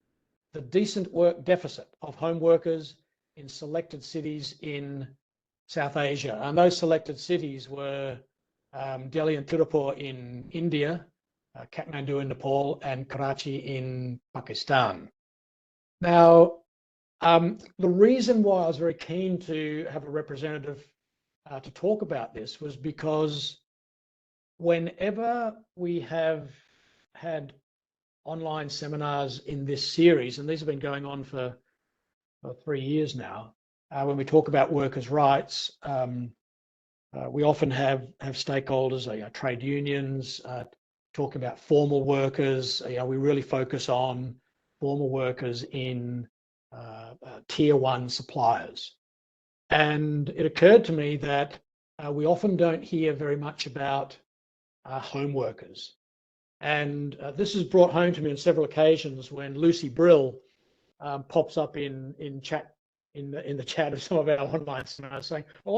[SPEAKER 1] the Decent Work Deficit of Home Workers in Selected Cities in South Asia. And those selected cities were Delhi and Tirupur in India, Kathmandu in Nepal, and Karachi in Pakistan. Now, the reason why I was very keen to have a representative to talk about this was because whenever we have had online seminars in this series, and these have been going on for 3 years now, when we talk about workers' rights, we often have stakeholders, trade unions, talk about formal workers. We really focus on formal workers in tier 1 suppliers. And it occurred to me that we often don't hear very much about home workers. And this is brought home to me on several occasions when Lucy Brill pops up in the chat of some of our online seminars saying, well,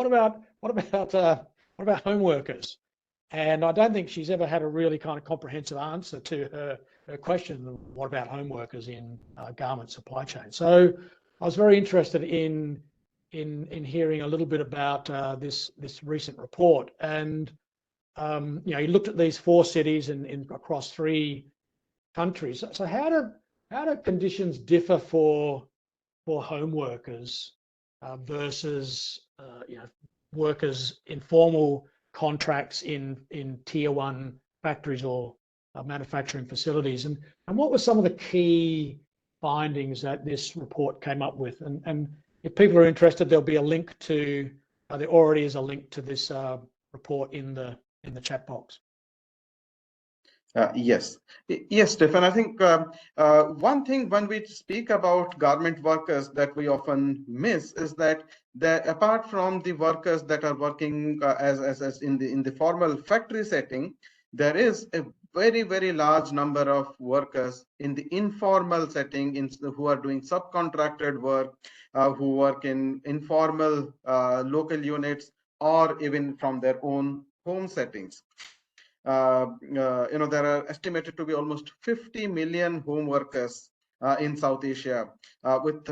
[SPEAKER 1] what about home workers? And I don't think she's ever had a really kind of comprehensive answer to her question, what about home workers in garment supply chain? So I was very interested in hearing a little bit about this recent report. And you looked at these 4 cities in across 3 countries. So how do conditions differ for home workers versus workers in formal contracts in tier 1 factories or manufacturing facilities, and what were some of the key findings that this report came up with? And if people are interested, there'll be a link to there already is a link to this report in the chat box.
[SPEAKER 5] Yes, Stefan. I think one thing when we speak about garment workers that we often miss is that apart from the workers that are working as in the formal factory setting, there is a very large number of workers in the informal setting who are doing subcontracted work, who work in informal local units, or even from their own home settings. There are estimated to be almost 50 million home workers in South Asia, with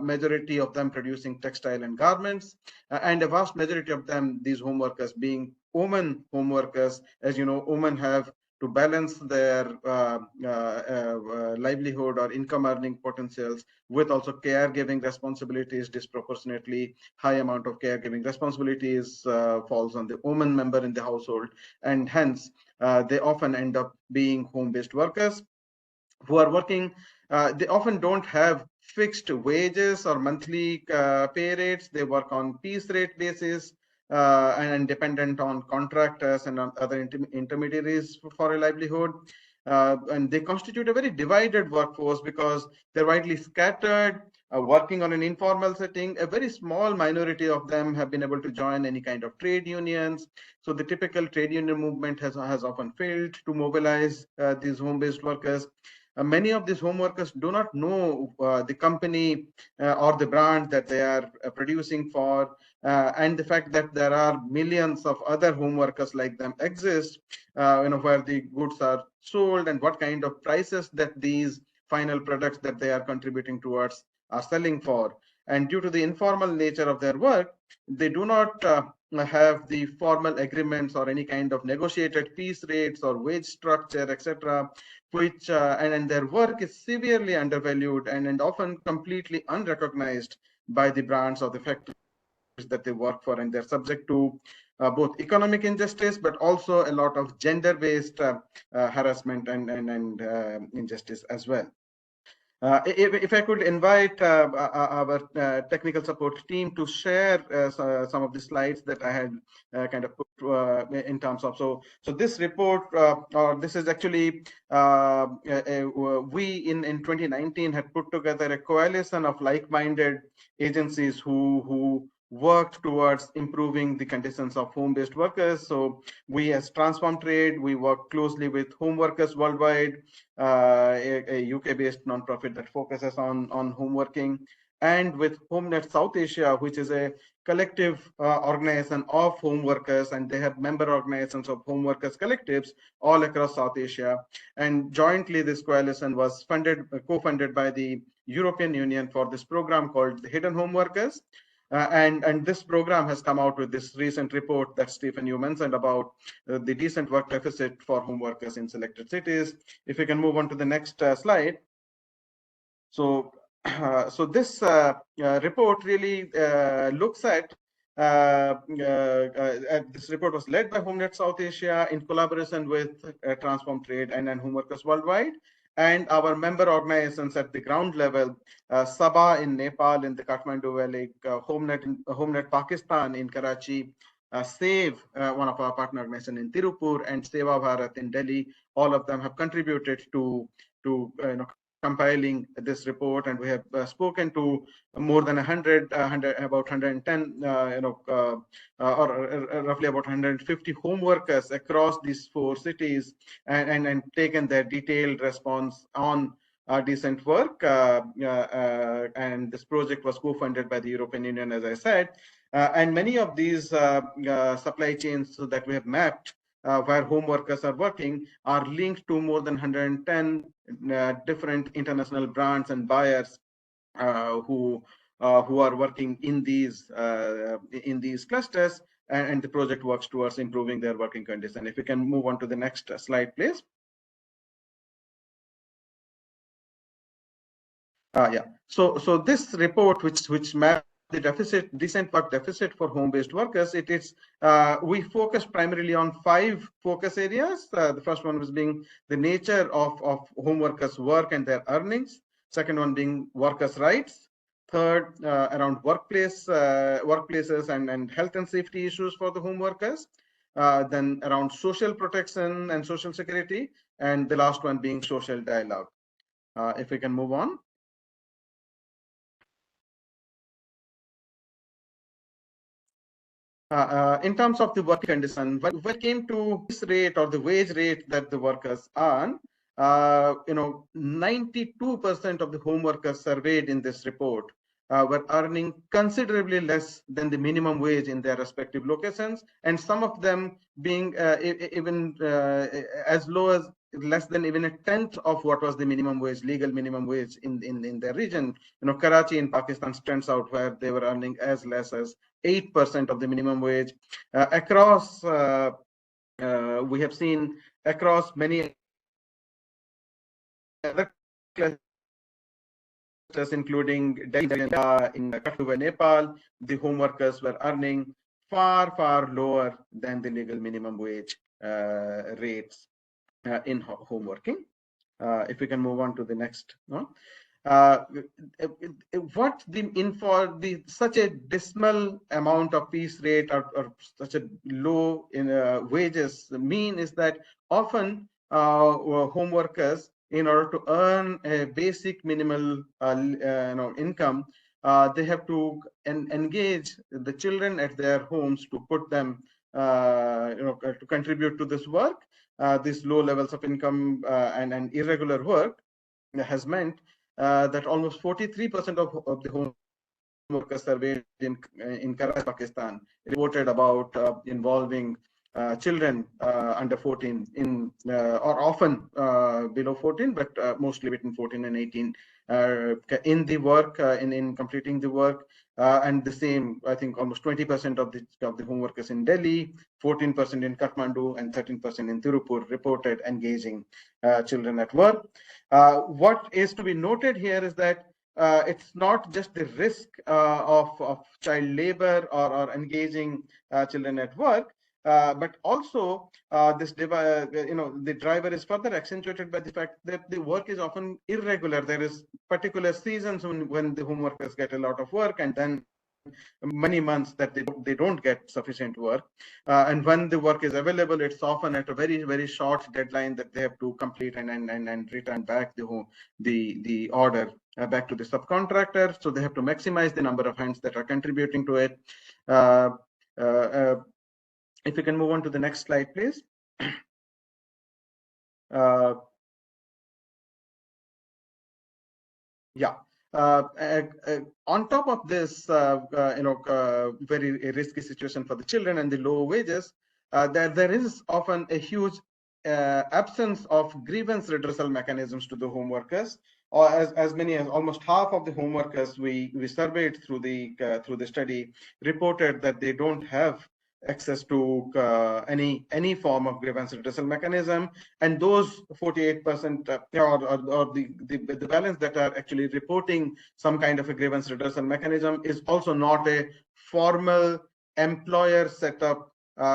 [SPEAKER 5] majority of them producing textile and garments, and a vast majority of them, these home workers, being women home workers. As you know, women have to balance their livelihood or income earning potentials with also caregiving responsibilities. Disproportionately high amount of caregiving responsibilities falls on the woman member in the household, and hence they often end up being home-based workers who are working. They often don't have fixed wages or monthly pay rates. They work on piece rate basis and dependent on contractors and on other intermediaries for a livelihood. And they constitute a very divided workforce because they're widely scattered, working on an informal setting. A very small minority of them have been able to join any kind of trade unions. So the typical trade union movement has often failed to mobilize these home-based workers. Many of these home workers do not know the company or the brand that they are producing for, and the fact that there are millions of other home workers like them exist, where the goods are sold and what kind of prices that these final products that they are contributing towards are selling for. And due to the informal nature of their work, they do not have the formal agreements or any kind of negotiated piece rates or wage structure, etc., which and their work is severely undervalued and often completely unrecognized by the brands or the factories that they work for, and they're subject to both economic injustice, but also a lot of gender-based harassment and injustice as well. If I could invite our technical support team to share some of the slides that I had kind of put in terms of, so this report, or this is actually, we in 2019 had put together a coalition of like-minded agencies who worked towards improving the conditions of home-based workers. So we as Transform Trade, we work closely with Home Workers Worldwide, a UK-based nonprofit that focuses on home working, and with HomeNet South Asia, which is a collective organization of home workers, and they have member organizations of home workers collectives all across South Asia. And jointly, this coalition was co-funded by the European Union for this program called the Hidden Home Workers. And this program has come out with this recent report that Stephen, you mentioned about the decent work deficit for home workers in selected cities. If we can move on to the next slide. So, so this report really looks at, this report was led by HomeNet South Asia in collaboration with Transform Trade and Home Workers Worldwide, and our member organizations at the ground level, Sabah in Nepal in the Kathmandu Valley, HomeNet Pakistan in Karachi, SAVE, one of our partner organizations in Tirupur, and Seva Bharat in Delhi. All of them have contributed to compiling this report, and we have spoken to more than 100, about 110, or roughly about 150 home workers across these 4 cities, and taken their detailed response on decent work. And this project was co-funded by the European Union, as I said. And many of these supply chains that we have mapped, where home workers are working, are linked to more than 110 different international brands and buyers who are working in these clusters, and the project works towards improving their working conditions. If we can move on to the next slide, please. Yeah. So this report, which maps the decent work deficit for home-based workers, it is we focus primarily on 5 focus areas. The first one was being the nature of home workers' work and their earnings. Second one being workers' rights. Third, around workplaces and health and safety issues for the home workers. Then around social protection and social security, and the last one being social dialogue. If we can move on. In terms of the working condition, when it came to this rate or the wage rate that the workers earn, 92% of the home workers surveyed in this report were earning considerably less than the minimum wage in their respective locations, and some of them being even as low as less than even a tenth of what was the minimum wage, legal minimum wage in their region. Karachi in Pakistan stands out, where they were earning as less as 8% of the minimum wage. Across, we have seen across many other clusters, including Delhi in Kathmandu, Nepal, the home workers were earning far lower than the legal minimum wage rates in home working. If we can move on to the next one. What such a dismal amount of piece rate or such a low in wages mean is that often home workers, in order to earn a basic minimal income, they have to engage the children at their homes to put them to contribute to this work. These low levels of income and irregular work has meant that almost 43% of the home workers surveyed in Karachi, Pakistan, reported about involving children under 14 in or often below 14, but mostly between 14 and 18 in the work, in completing the work. And the same, I think, almost 20% of the home workers in Delhi, 14% in Kathmandu, and 13% in Tirupur reported engaging children at work. What is to be noted here is that it's not just the risk of child labor or engaging children at work. but also the driver is further accentuated by the fact that the work is often irregular. There is particular seasons when the home workers get a lot of work, and then many months that they don't get sufficient work. And when the work is available, it's often at a very, very short deadline that they have to complete and return back the order back to the subcontractor. So they have to maximize the number of hands that are contributing to it. If you can move on to the next slide, please. Yeah. On top of this, very risky situation for the children and the low wages, there is often a huge absence of grievance redressal mechanisms to the home workers, or as many as almost half of the home workers we surveyed through the study reported that they don't have access to any form of grievance redressal mechanism, and those 48% or the balance that are actually reporting some kind of a grievance redressal mechanism is also not a formal employer setup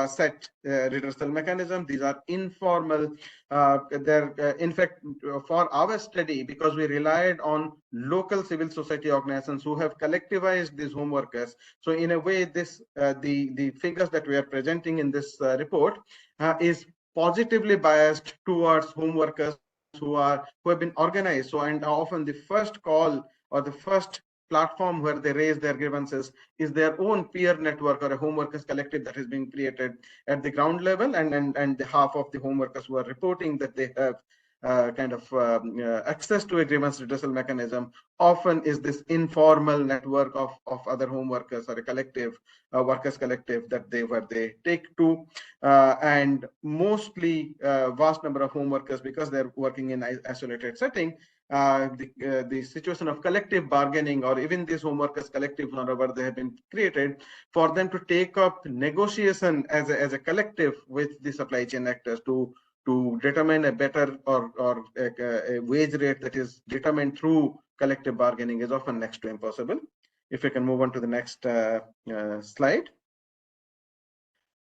[SPEAKER 5] set redressal mechanism. These are informal. In fact, for our study, because we relied on local civil society organizations who have collectivized these home workers, so in a way, this the figures that we are presenting in this report is positively biased towards home workers who have been organized. So, and often the first call or the first platform where they raise their grievances is their own peer network or a home workers collective that has been created at the ground level, and the half of the home workers who are reporting that they have access to a grievance redressal mechanism often is this informal network of other home workers or a collective, workers collective that where they take to, and mostly vast number of home workers, because they're working in isolated setting, the situation of collective bargaining, or even these home workers collectives, whenever they have been created, for them to take up negotiation as a collective with the supply chain actors to determine a better or a wage rate that is determined through collective bargaining is often next to impossible. If we can move on to the next slide.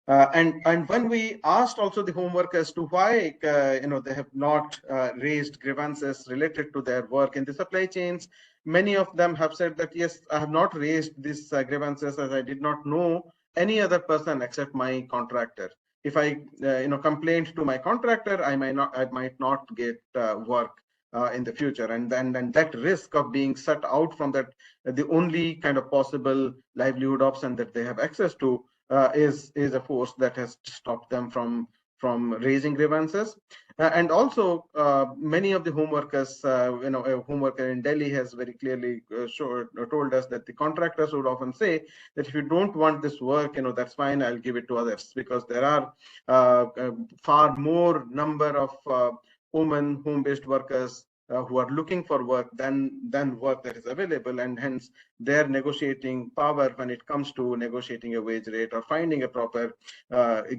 [SPEAKER 5] And when we asked also the home workers to why they have not raised grievances related to their work in the supply chains, many of them have said that yes, I have not raised these grievances as I did not know any other person except my contractor. If I complained to my contractor, I might not get work in the future, and then that risk of being shut out from that the only kind of possible livelihood option that they have access to is a force that has stopped them from raising grievances. And also many of the home workers, a home worker in Delhi has very clearly told us that the contractors would often say that if you don't want this work, that's fine, I'll give it to others, because there are far more number of women home-based workers who are looking for work than work that is available, and hence their negotiating power when it comes to negotiating a wage rate or finding a proper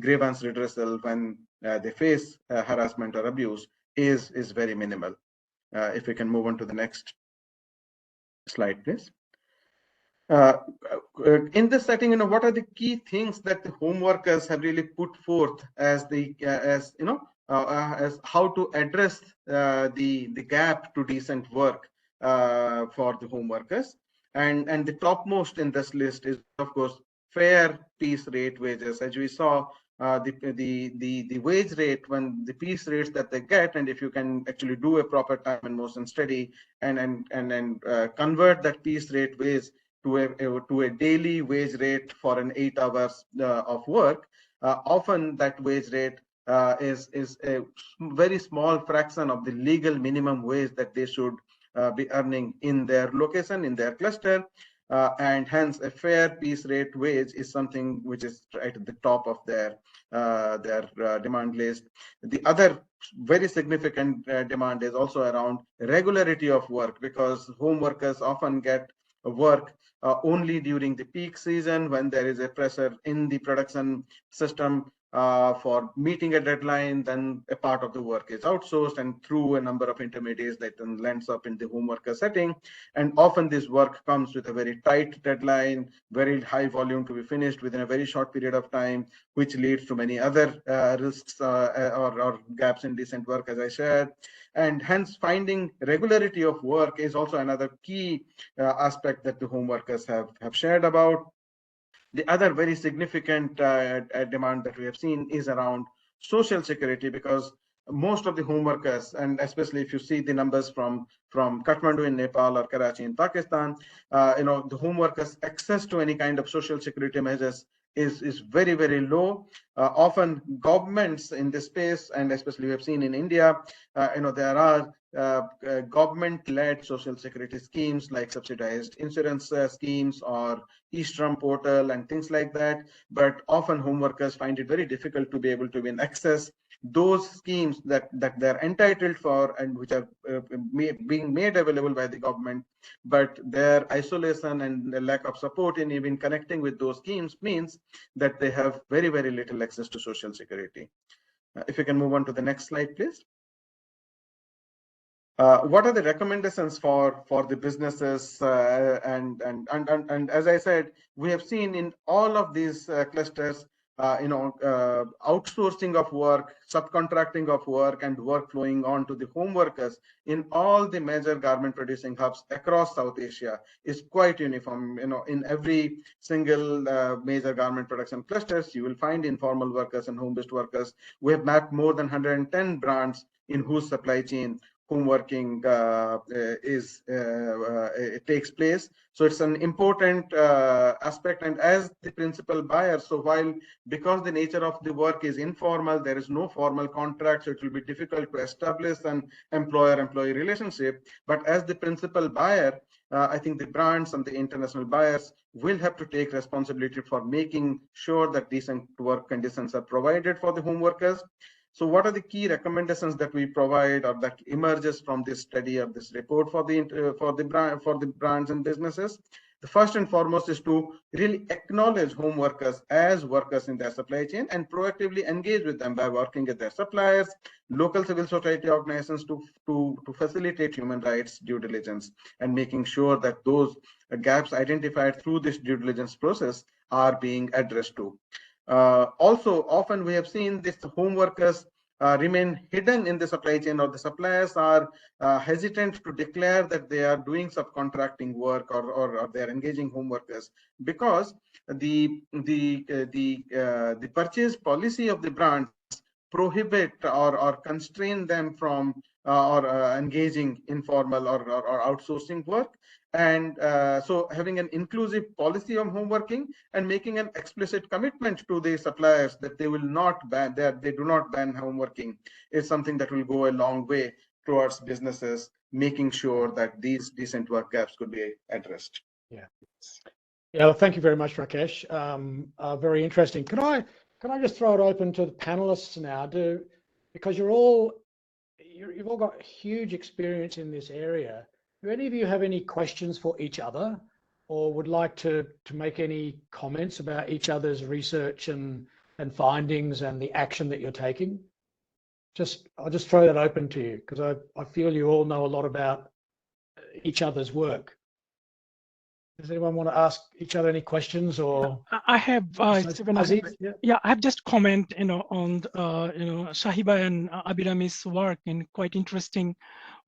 [SPEAKER 5] grievance redressal when they face harassment or abuse is very minimal. If we can move on to the next slide, please. In this setting, what are the key things that the home workers have really put forth as how to address the gap to decent work for the home workers? And the topmost in this list is, of course, fair piece rate wages. As we saw, the wage rate, when the piece rates that they get, and if you can actually do a proper time and motion study and convert that piece rate wage to a daily wage rate for an 8 hours of work, often that wage rate is a very small fraction of the legal minimum wage that they should be earning in their location, in their cluster, and hence a fair piece rate wage is something which is right at the top of their demand list. The other very significant demand is also around regularity of work, because home workers often get work only during the peak season when there is a pressure in the production system for meeting a deadline, then a part of the work is outsourced and through a number of intermediaries that then lands up in the home worker setting. And often this work comes with a very tight deadline, very high volume to be finished within a very short period of time, which leads to many other risks or gaps in decent work, as I shared. And hence finding regularity of work is also another key aspect that the home workers have shared about. The other very significant demand that we have seen is around social security, because most of the home workers, and especially if you see the numbers from Kathmandu in Nepal or Karachi in Pakistan, the home workers' access to any kind of social security measures is very, very low. Often governments in this space, and especially we have seen in India, there are government-led social security schemes like subsidized insurance schemes or e-Shram portal and things like that. But often home workers find it very difficult to be able to access those schemes that they're entitled for and which are being made available by the government. But their isolation and the lack of support in even connecting with those schemes means that they have very, very little access to social security. If you can move on to the next slide, please. What are the recommendations for the businesses? And as I said, we have seen in all of these clusters, outsourcing of work, subcontracting of work, and work flowing on to the home workers in all the major garment producing hubs across South Asia is quite uniform. In every single major garment production clusters, you will find informal workers and home-based workers. We have mapped more than 110 brands in whose supply chain home working it takes place. So it's an important aspect. And as the principal buyer, so because the nature of the work is informal, there is no formal contract, so it will be difficult to establish an employer-employee relationship. But as the principal buyer, I think the brands and the international buyers will have to take responsibility for making sure that decent work conditions are provided for the home workers. So what are the key recommendations that we provide or that emerges from this study or this report for the brands and businesses? The first and foremost is to really acknowledge home workers as workers in their supply chain and proactively engage with them by working with their suppliers, local civil society organizations to facilitate human rights due diligence and making sure that those gaps identified through this due diligence process are being addressed to. Also, often we have seen this home workers remain hidden in the supply chain, or the suppliers are hesitant to declare that they are doing subcontracting work or they are engaging home workers because the purchase policy of the brands prohibit or constrain them from engaging informal or outsourcing work. And so having an inclusive policy on home working and making an explicit commitment to the suppliers that they will not ban, that they do not ban home working is something that will go a long way towards businesses making sure that these decent work gaps could be addressed.
[SPEAKER 1] Yeah. Yeah, well, thank you very much, Rakesh. Very interesting. Can I just throw it open to the panelists now? Because you've all got huge experience in this area. Do any of you have any questions for each other, or would like to make any comments about each other's research and findings and the action that you're taking? I'll just throw that open to you because I feel you all know a lot about each other's work. Does anyone want to ask each other any questions? Or
[SPEAKER 2] I have, Stephen, I have just comment, on Shahiba and Abirami's work, and quite interesting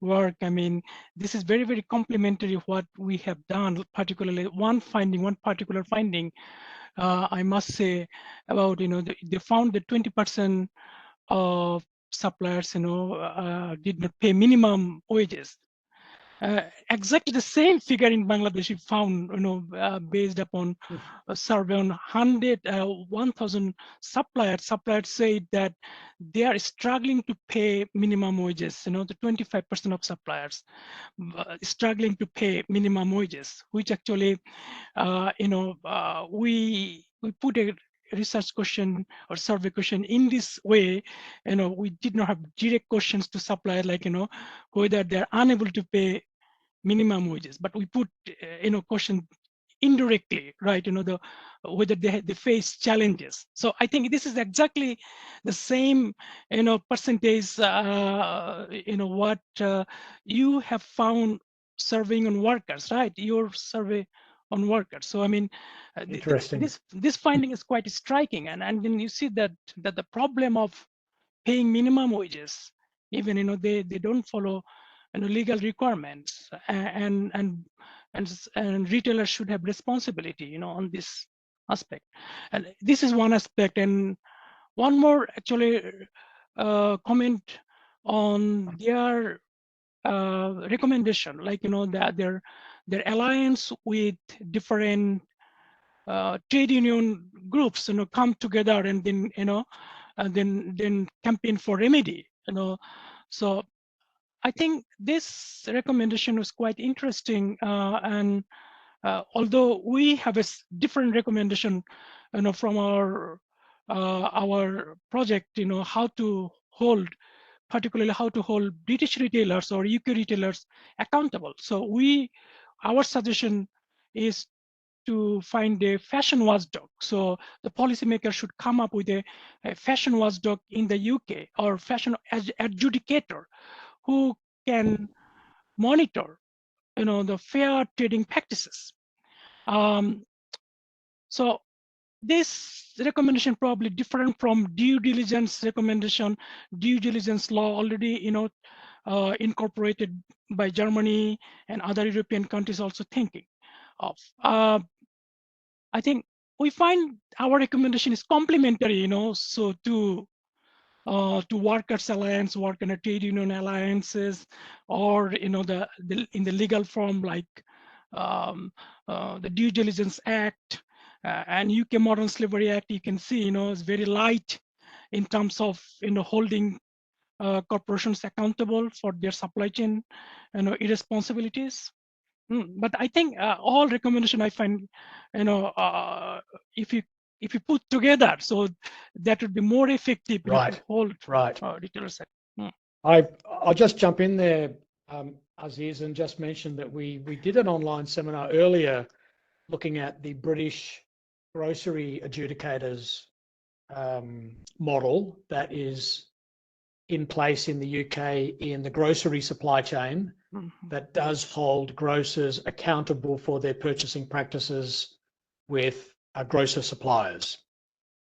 [SPEAKER 2] work. I mean, this is very, very complementary what we have done. Particularly one particular finding, I must say about they found that 20% of suppliers did not pay minimum wages. Exactly the same figure in Bangladesh we found, based upon a survey on 1,000 suppliers. Suppliers say that they are struggling to pay minimum wages. The 25% of suppliers struggling to pay minimum wages, which actually, we put a research question or survey question in this way. We did not have direct questions to suppliers like whether they're unable to pay minimum wages, but we put question indirectly, right? Whether they face challenges. So I think this is exactly the same, percentage, what you have found surveying on workers, right? Your survey on workers. So I mean,
[SPEAKER 1] Interesting.
[SPEAKER 2] this finding is quite striking, and then you see that the problem of paying minimum wages, even they don't follow legal requirements, and retailers should have responsibility on this aspect. And this is one aspect. And one more actually comment on their recommendation, like that their alliance with different trade union groups come together and then then campaign for remedy. So I think this recommendation was quite interesting, and although we have a different recommendation from our project, how to hold, particularly how to hold British retailers or UK retailers accountable. So our suggestion is to find a fashion watchdog. So the policymaker should come up with a fashion watchdog in the UK, or fashion adjudicator who can monitor the fair trading practices. So this recommendation probably different from due diligence recommendation. Due diligence law already incorporated by Germany and other European countries also thinking of. I think we find our recommendation is complementary, so to workers alliance, worker trade union alliances, or in the legal form, like the Due Diligence Act and UK Modern Slavery Act. You can see is very light in terms of holding corporations accountable for their supply chain irresponsibilities. But I think all recommendation I find, if you put together, so that would be more effective
[SPEAKER 1] Right.
[SPEAKER 2] to hold
[SPEAKER 1] Right.
[SPEAKER 2] retailers.
[SPEAKER 1] I'll just jump in there, Aziz, and just mention that we did an online seminar earlier looking at the British grocery adjudicators model that is in place in the UK in the grocery supply chain, that does hold grocers accountable for their purchasing practices with grocer suppliers.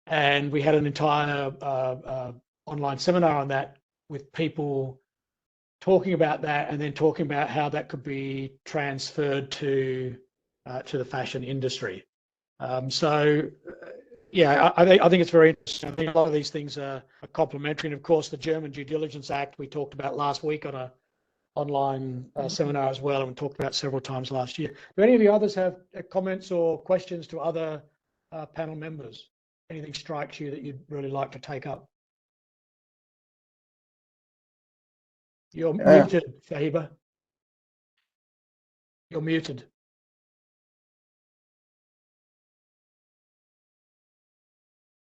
[SPEAKER 1] And we had an entire online seminar on that, with people talking about that, and then talking about how that could be transferred to the fashion industry. Yeah, I think it's very interesting. I think a lot of these things are complementary. And of course, the German Due Diligence Act we talked about last week on a online seminar as well, and we talked about several times last year. Do any of you others have comments or questions to other panel members? Anything strikes you that you'd really like to take up? You're muted, Fahiba. You're muted.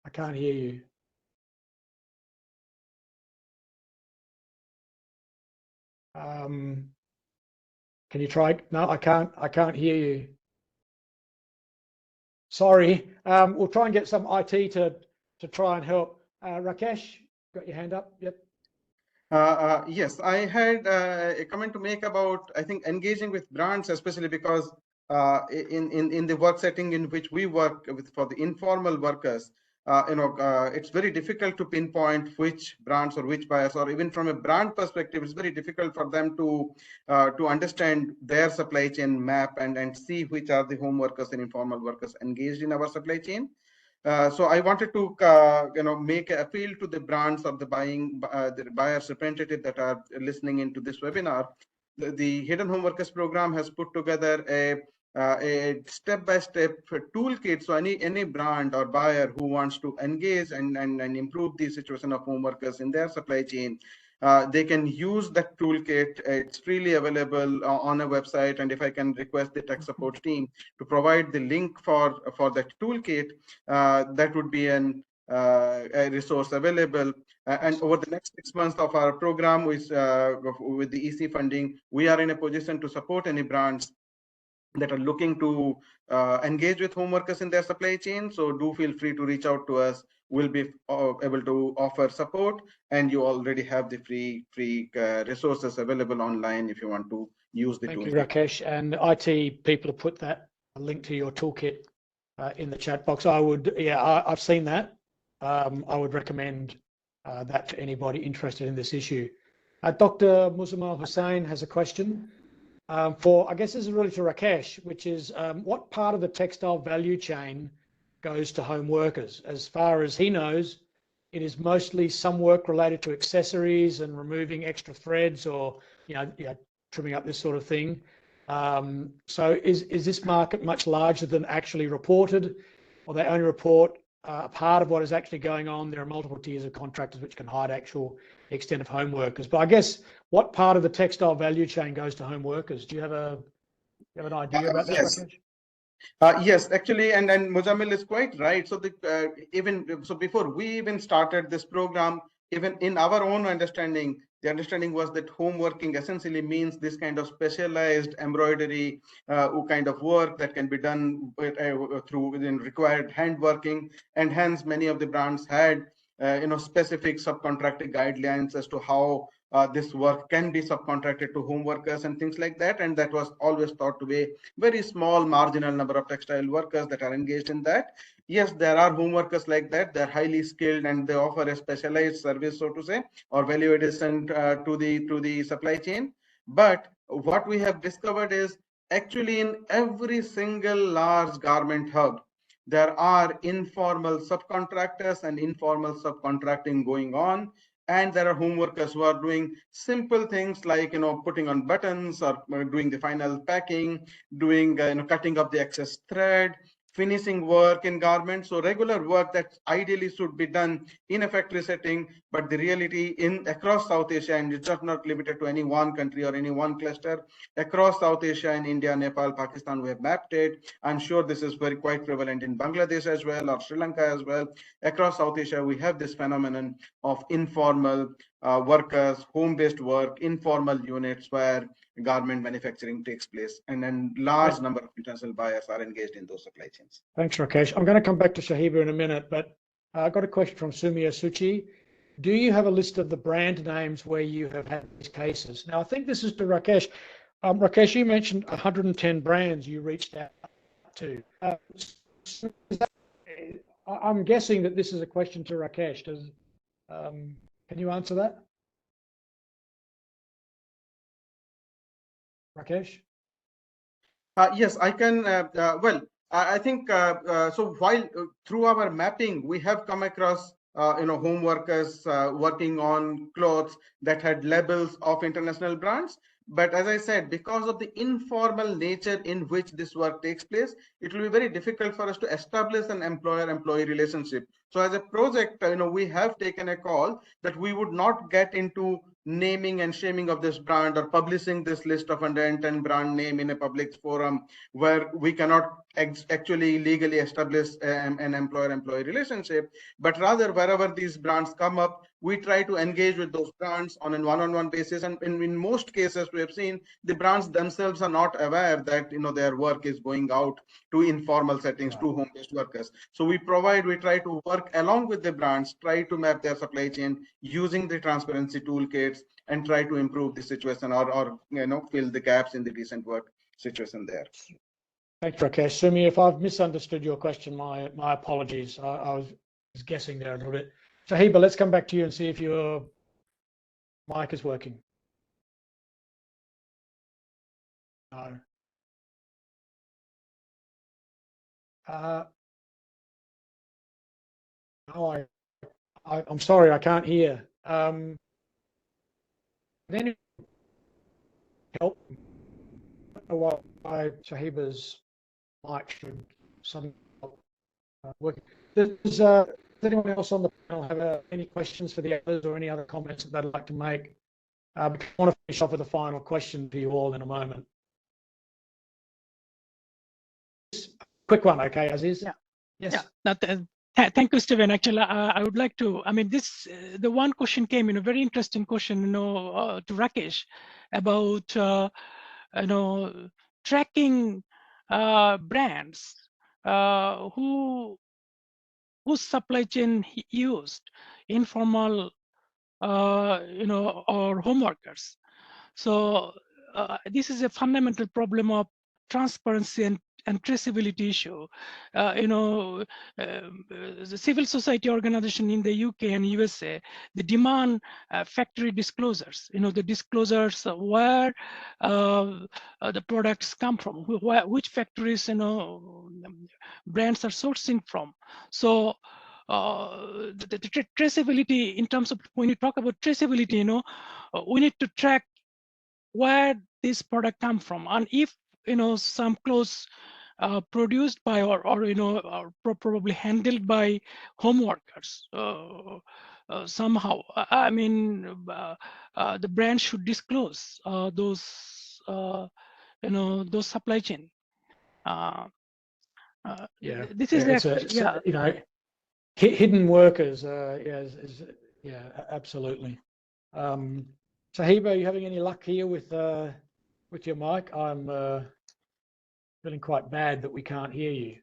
[SPEAKER 1] I can't hear you. Can you try? No, I can't hear you. Sorry. We'll try and get some IT to try and help. Rakesh, got your hand up? Yep.
[SPEAKER 5] Yes, I had a comment to make about, I think, engaging with brands, especially because in the work setting in which we work with for the informal workers, it's very difficult to pinpoint which brands or which buyers, or even from a brand perspective, it's very difficult for them to understand their supply chain map and see which are the home workers and informal workers engaged in our supply chain. So I wanted to make an appeal to the brands or the buyers representative that are listening into this webinar. The Hidden Home Workers program has put together a step-by-step toolkit. So any brand or buyer who wants to engage and improve the situation of home workers in their supply chain, they can use that toolkit. It's freely available on a website, and if I can request the tech support team to provide the link for that toolkit, that would be a resource available. And over the next 6 months of our program with the EC funding, we are in a position to support any brands that are looking to engage with home workers in their supply chain. So do feel free to reach out to us. We'll be able to offer support, and you already have the free resources available online if you want to use the
[SPEAKER 1] Thank
[SPEAKER 5] tools.
[SPEAKER 1] you, Rakesh. And IT people have put that link to your toolkit in the chat box. I would, yeah, I've seen that. I would recommend that to anybody interested in this issue. Dr. Muzammil Hussain has a question for, I guess this is really to Rakesh, which is what part of the textile value chain goes to home workers? As far as he knows, it is mostly some work related to accessories and removing extra threads or, trimming up this sort of thing. So is this market much larger than actually reported, or they only report a part of what is actually going on? There are multiple tiers of contractors which can hide actual extent of home workers. But I guess what part of the textile value chain goes to home workers? Do you have an idea about that,
[SPEAKER 5] Yes.
[SPEAKER 1] Rakesh?
[SPEAKER 5] Yes, actually, and Muzammil is quite right. So before we even started this program, even in our own understanding, the understanding was that home working essentially means this kind of specialized embroidery kind of work that can be done through within required hand working, and hence many of the brands had specific subcontracting guidelines as to how this work can be subcontracted to home workers and things like that. And that was always thought to be very small marginal number of textile workers that are engaged in that. Yes, there are home workers like that. They're highly skilled and they offer a specialized service, so to say, or value addition to the supply chain. But what we have discovered is actually in every single large garment hub, there are informal subcontractors and informal subcontracting going on. And there are home workers who are doing simple things like putting on buttons or doing the final packing, doing cutting up the excess thread, finishing work in garments. So regular work that ideally should be done in a factory setting, but the reality across South Asia, and it's not limited to any one country or any one cluster, across South Asia, in India, Nepal, Pakistan, we have mapped it. I'm sure this is quite prevalent in Bangladesh as well, or Sri Lanka as well. Across South Asia, we have this phenomenon of informal workers, home-based work, informal units where garment manufacturing takes place, and then large number of international buyers are engaged in those supply chains.
[SPEAKER 1] Thanks, Rakesh. I'm going to come back to Shahiba in a minute, but I got a question from Sumia Suchi. Do you have a list of the brand names where you have had these cases? Now, I think this is to Rakesh. Rakesh, you mentioned 110 brands you reached out to. I'm guessing that this is a question to Rakesh. Can you answer that? Rakesh?
[SPEAKER 5] Yes, I can. Well, I think so. While through our mapping, we have come across home workers working on clothes that had labels of international brands. But as I said, because of the informal nature in which this work takes place, it will be very difficult for us to establish an employer-employee relationship. So as a project, we have taken a call that we would not get into naming and shaming of this brand or publishing this list of 110 brand name in a public forum where we cannot actually legally establish an employer-employee relationship. But rather, wherever these brands come up, we try to engage with those brands on a one-on-one basis. And in most cases, we have seen the brands themselves are not aware that their work is going out to informal settings, to home-based workers. So we try to work along with the brands, try to map their supply chain using the transparency toolkits, and try to improve the situation or fill the gaps in the decent work situation there.
[SPEAKER 1] Thanks, Rakesh. Sumi, if I've misunderstood your question, my apologies. I was guessing there a little bit. Shahiba, let's come back to you and see if your mic is working. No. No, I'm sorry, I can't hear. Can anyone help? Why Shahiba's mic should somehow work? Does anyone else on the panel have any questions for the others or any other comments that they'd like to make? I want to finish off with a final question to you all in a moment. Quick one, okay, Aziz?
[SPEAKER 2] Yeah.
[SPEAKER 1] Yes.
[SPEAKER 2] Yeah. Thank you, Stephen. Actually, I would like to. I mean, the one question came in a very interesting question, to Rakesh about tracking brands whose supply chain used informal, or home workers. So this is a fundamental problem of transparency and traceability issue. The civil society organization in the UK and USA, they demand factory disclosures. The disclosures where the products come from, which factories brands are sourcing from. So the traceability, in terms of when you talk about traceability, we need to track where this product come from, and if some clothes produced by or probably handled by home workers somehow. I mean, the brand should disclose those those supply chain.
[SPEAKER 1] Yeah,
[SPEAKER 2] this is
[SPEAKER 1] hidden workers. Yeah, absolutely. Sahiba, are you having any luck here with your mic? I'm feeling quite bad that we can't hear you.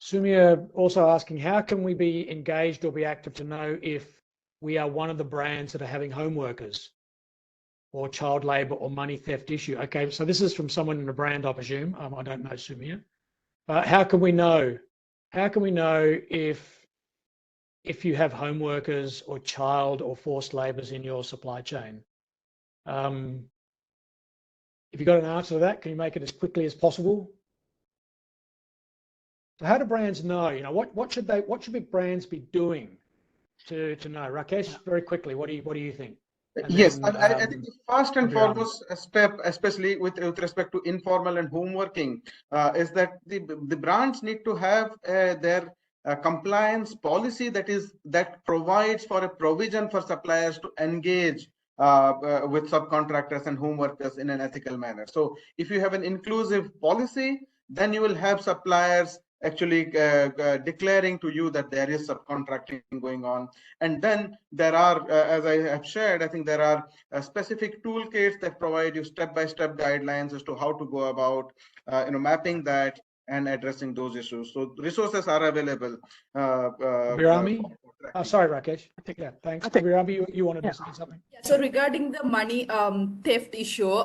[SPEAKER 1] Sumia also asking, how can we be engaged or be active to know if we are one of the brands that are having home workers or child labor or money theft issue? Okay, so this is from someone in a brand, I presume. I don't know Sumia. How can we know? How can we know if you have home workers or child or forced laborers in your supply chain? If you've got an answer to that, can you make it as quickly as possible? So how do brands know? What should big brands be doing to know? Rakesh, very quickly, what do you think?
[SPEAKER 5] Yes, I think the first and foremost step, especially with respect to informal and home working, is that the brands need to have their compliance policy that provides for a provision for suppliers to engage with subcontractors and home workers in an ethical manner. So if you have an inclusive policy, then you will have suppliers actually declaring to you that there is subcontracting going on. And then there are, as I have shared, I think there are specific toolkits that provide you step-by-step guidelines as to how to go about mapping that and addressing those issues. So resources are available.
[SPEAKER 1] Abhirami? Sorry, Rakesh. Yeah, thanks. Abhirami, you wanted to say something?
[SPEAKER 4] Yeah, so regarding the money theft issue,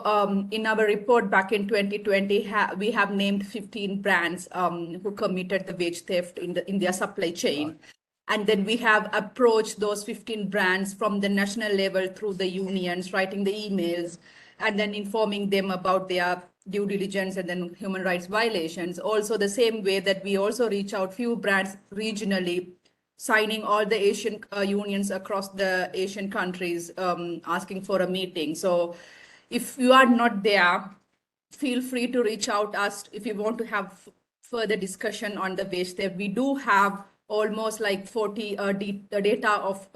[SPEAKER 4] in our report back in 2020, we have named 15 brands who committed the wage theft in their supply chain. Right. And then we have approached those 15 brands from the national level through the unions, writing the emails, and then informing them about their due diligence and then human rights violations. Also the same way that we also reach out few brands regionally, signing all the Asian unions across the Asian countries, asking for a meeting. So if you are not there, feel free to reach out us if you want to have further discussion on the wage theft. We do have almost like 40 data of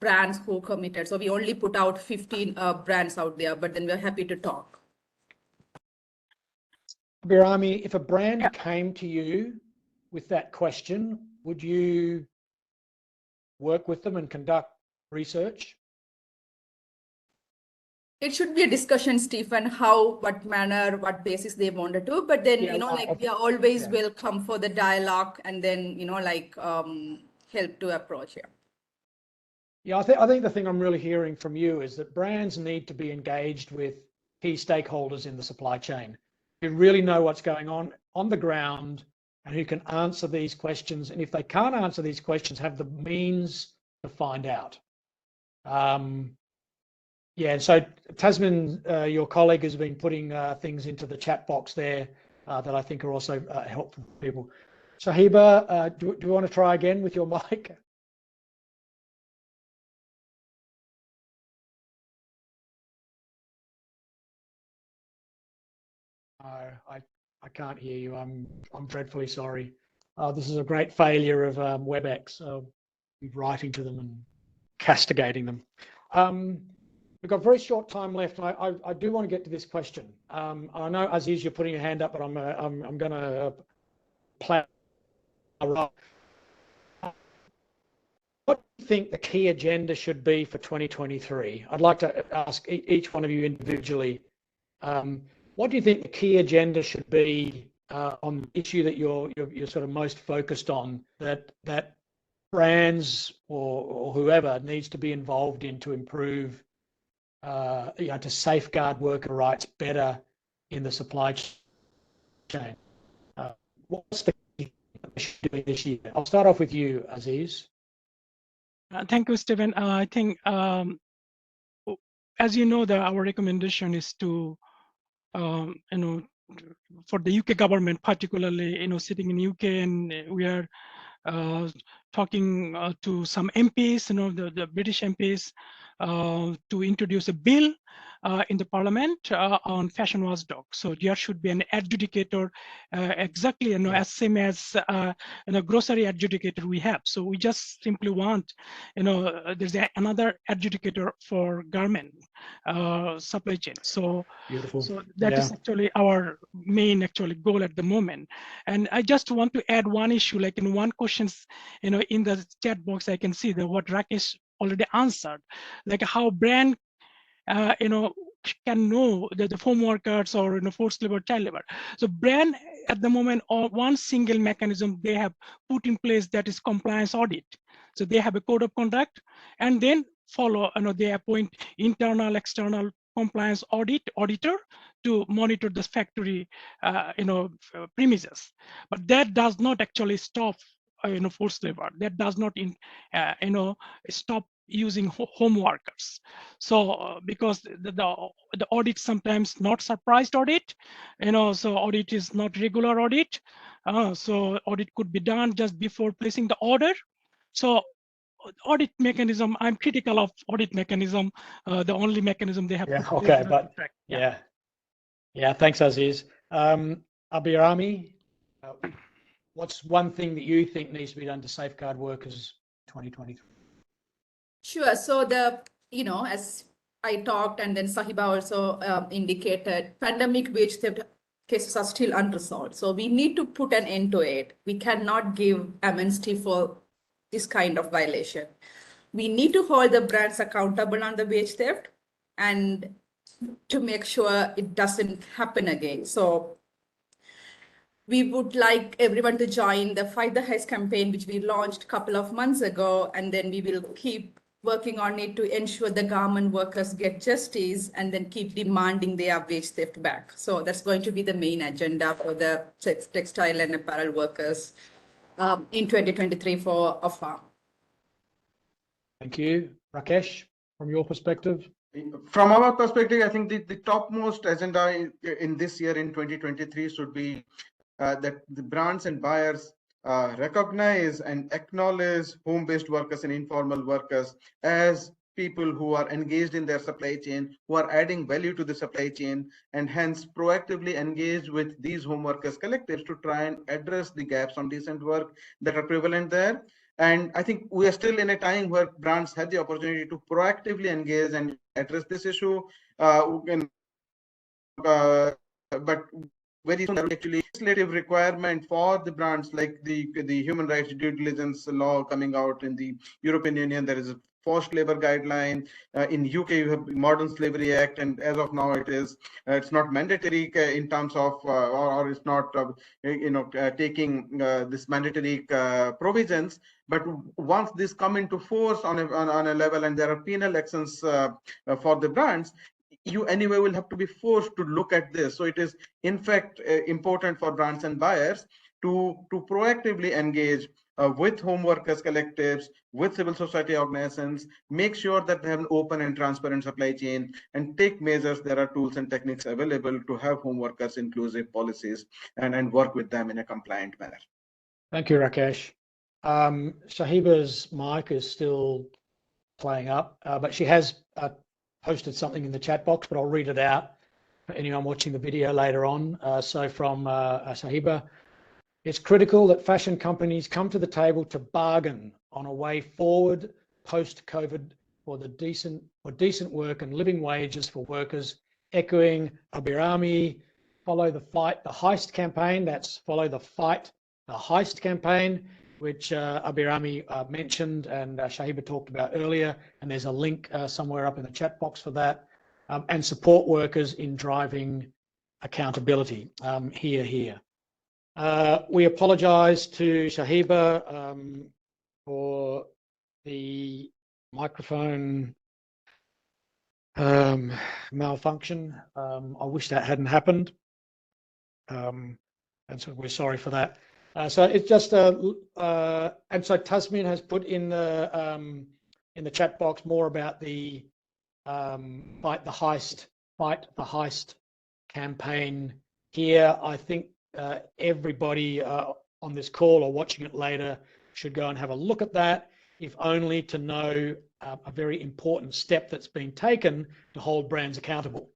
[SPEAKER 4] brands who committed. So we only put out 15 brands out there, but then we're happy to talk.
[SPEAKER 1] Abhirami, if a brand came to you with that question, would you work with them and conduct research?
[SPEAKER 4] It should be a discussion, Stephen, how, what manner, what basis they wanted to, but then, we are always welcome for the dialogue and then, help to approach here.
[SPEAKER 1] Yeah, I think the thing I'm really hearing from you is that brands need to be engaged with key stakeholders in the supply chain who really know what's going on the ground and who can answer these questions. And if they can't answer these questions, have the means to find out. Yeah, and so Tasmin, your colleague, has been putting things into the chat box there that I think are also helpful for people. Sahiba, do you want to try again with your mic? I can't hear you. I'm dreadfully sorry. This is a great failure of WebEx. Writing to them and castigating them. We've got very short time left. I do want to get to this question. I know, Aziz, you're putting your hand up, but I'm going to play. What do you think the key agenda should be for 2023? I'd like to ask each one of you individually. what do you think the key agenda should be on the issue that you're sort of most focused on, that brands or whoever needs to be involved in to improve, to safeguard worker rights better in the supply chain? What's the key that we should do this year? I'll start off with you, Aziz.
[SPEAKER 2] Thank you, Stephen. I think, as you know, our recommendation is to, for the UK government, particularly, sitting in UK, and we are talking to some MPs, the British MPs, to introduce a bill in the Parliament on fashion watchdog. So there should be an adjudicator, exactly, as same as grocery adjudicator we have. So we just simply want, there's another adjudicator for garment supply chain. So
[SPEAKER 1] Beautiful.
[SPEAKER 2] So that is actually our main goal at the moment. And I just want to add one issue, like in one questions, in the chat box, I can see that what Rakesh already answered, like how brand, can know the home workers or forced labor, child labor. So brand at the moment, or one single mechanism they have put in place, that is compliance audit. So they have a code of conduct, and then follow, they appoint internal, external compliance auditor to monitor the factory, premises. But that does not actually stop, forced labor. That does not, stop using home workers. So because the audit sometimes not surprised audit, so audit is not regular audit. So audit could be done just before placing the order. So audit mechanism, I'm critical of audit mechanism. The only mechanism they have.
[SPEAKER 1] Yeah. Okay. But yeah. Thanks, Aziz. Abirami, what's one thing that you think needs to be done to safeguard workers in 2023?
[SPEAKER 4] Sure. So as I talked, and then Sahiba also indicated, pandemic wage theft cases are still unresolved. So we need to put an end to it. We cannot give amnesty for this kind of violation. We need to hold the brands accountable on the wage theft and to make sure it doesn't happen again. So we would like everyone to join the Fight the Heist campaign, which we launched a couple of months ago, and then we will keep working on it to ensure the garment workers get justice and then keep demanding their wage theft back. So that's going to be the main agenda for the textile and apparel workers in 2023 for AFA.
[SPEAKER 1] Thank you. Rakesh, from your perspective?
[SPEAKER 5] From our perspective, I think the topmost agenda in this year in 2023 should be that the brands and buyers recognize and acknowledge home-based workers and informal workers as people who are engaged in their supply chain, who are adding value to the supply chain, and hence proactively engage with these home workers collectives to try and address the gaps on decent work that are prevalent there. And I think we are still in a time where brands have the opportunity to proactively engage and address this issue. But very soon, actually, legislative requirement for the brands, like the human rights due diligence law coming out in the European Union. There is a forced labor guideline. In UK, you have Modern Slavery Act, and as of now, it's not mandatory in terms of, or it's not, taking this mandatory provisions. But once this come into force on a level, and there are penal actions for the brands, you anyway will have to be forced to look at this. So it is in fact important for brands and buyers to proactively engage with home workers collectives, with civil society organizations, make sure that they have an open and transparent supply chain, and take measures. There are tools and techniques available to have home workers inclusive policies and work with them in a compliant manner. Thank
[SPEAKER 1] you, Rakesh. Shahiba's mic is still playing up, but she has posted something in the chat box, but I'll read it out for anyone watching the video later on. So from Sahiba, it's critical that fashion companies come to the table to bargain on a way forward post-COVID for decent work and living wages for workers, echoing Abirami, follow the fight, the heist campaign. That's follow the fight, the heist campaign, which Abirami mentioned and Shahiba talked about earlier, and there's a link somewhere up in the chat box for that, and support workers in driving accountability. Here. We apologise to Shahiba for the microphone malfunction. I wish that hadn't happened, and so we're sorry for that. So it's just and so Tasmin has put in the chat box more about the fight the heist campaign here. I think everybody on this call or watching it later should go and have a look at that, if only to know a very important step that's been taken to hold brands accountable.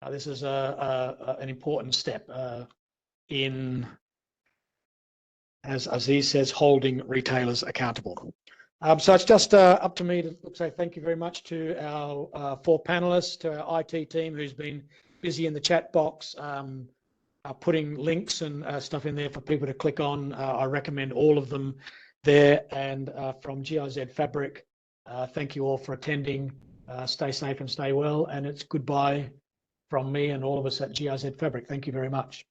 [SPEAKER 1] This is an important step in, as Aziz says, holding retailers accountable. So it's just up to me to say thank you very much to our 4 panelists, to our IT team who's been busy in the chat box, putting links and stuff in there for people to click on. I recommend all of them there. And from GIZ Fabric, thank you all for attending. Stay safe and stay well. And it's goodbye from me and all of us at GIZ Fabric. Thank you very much.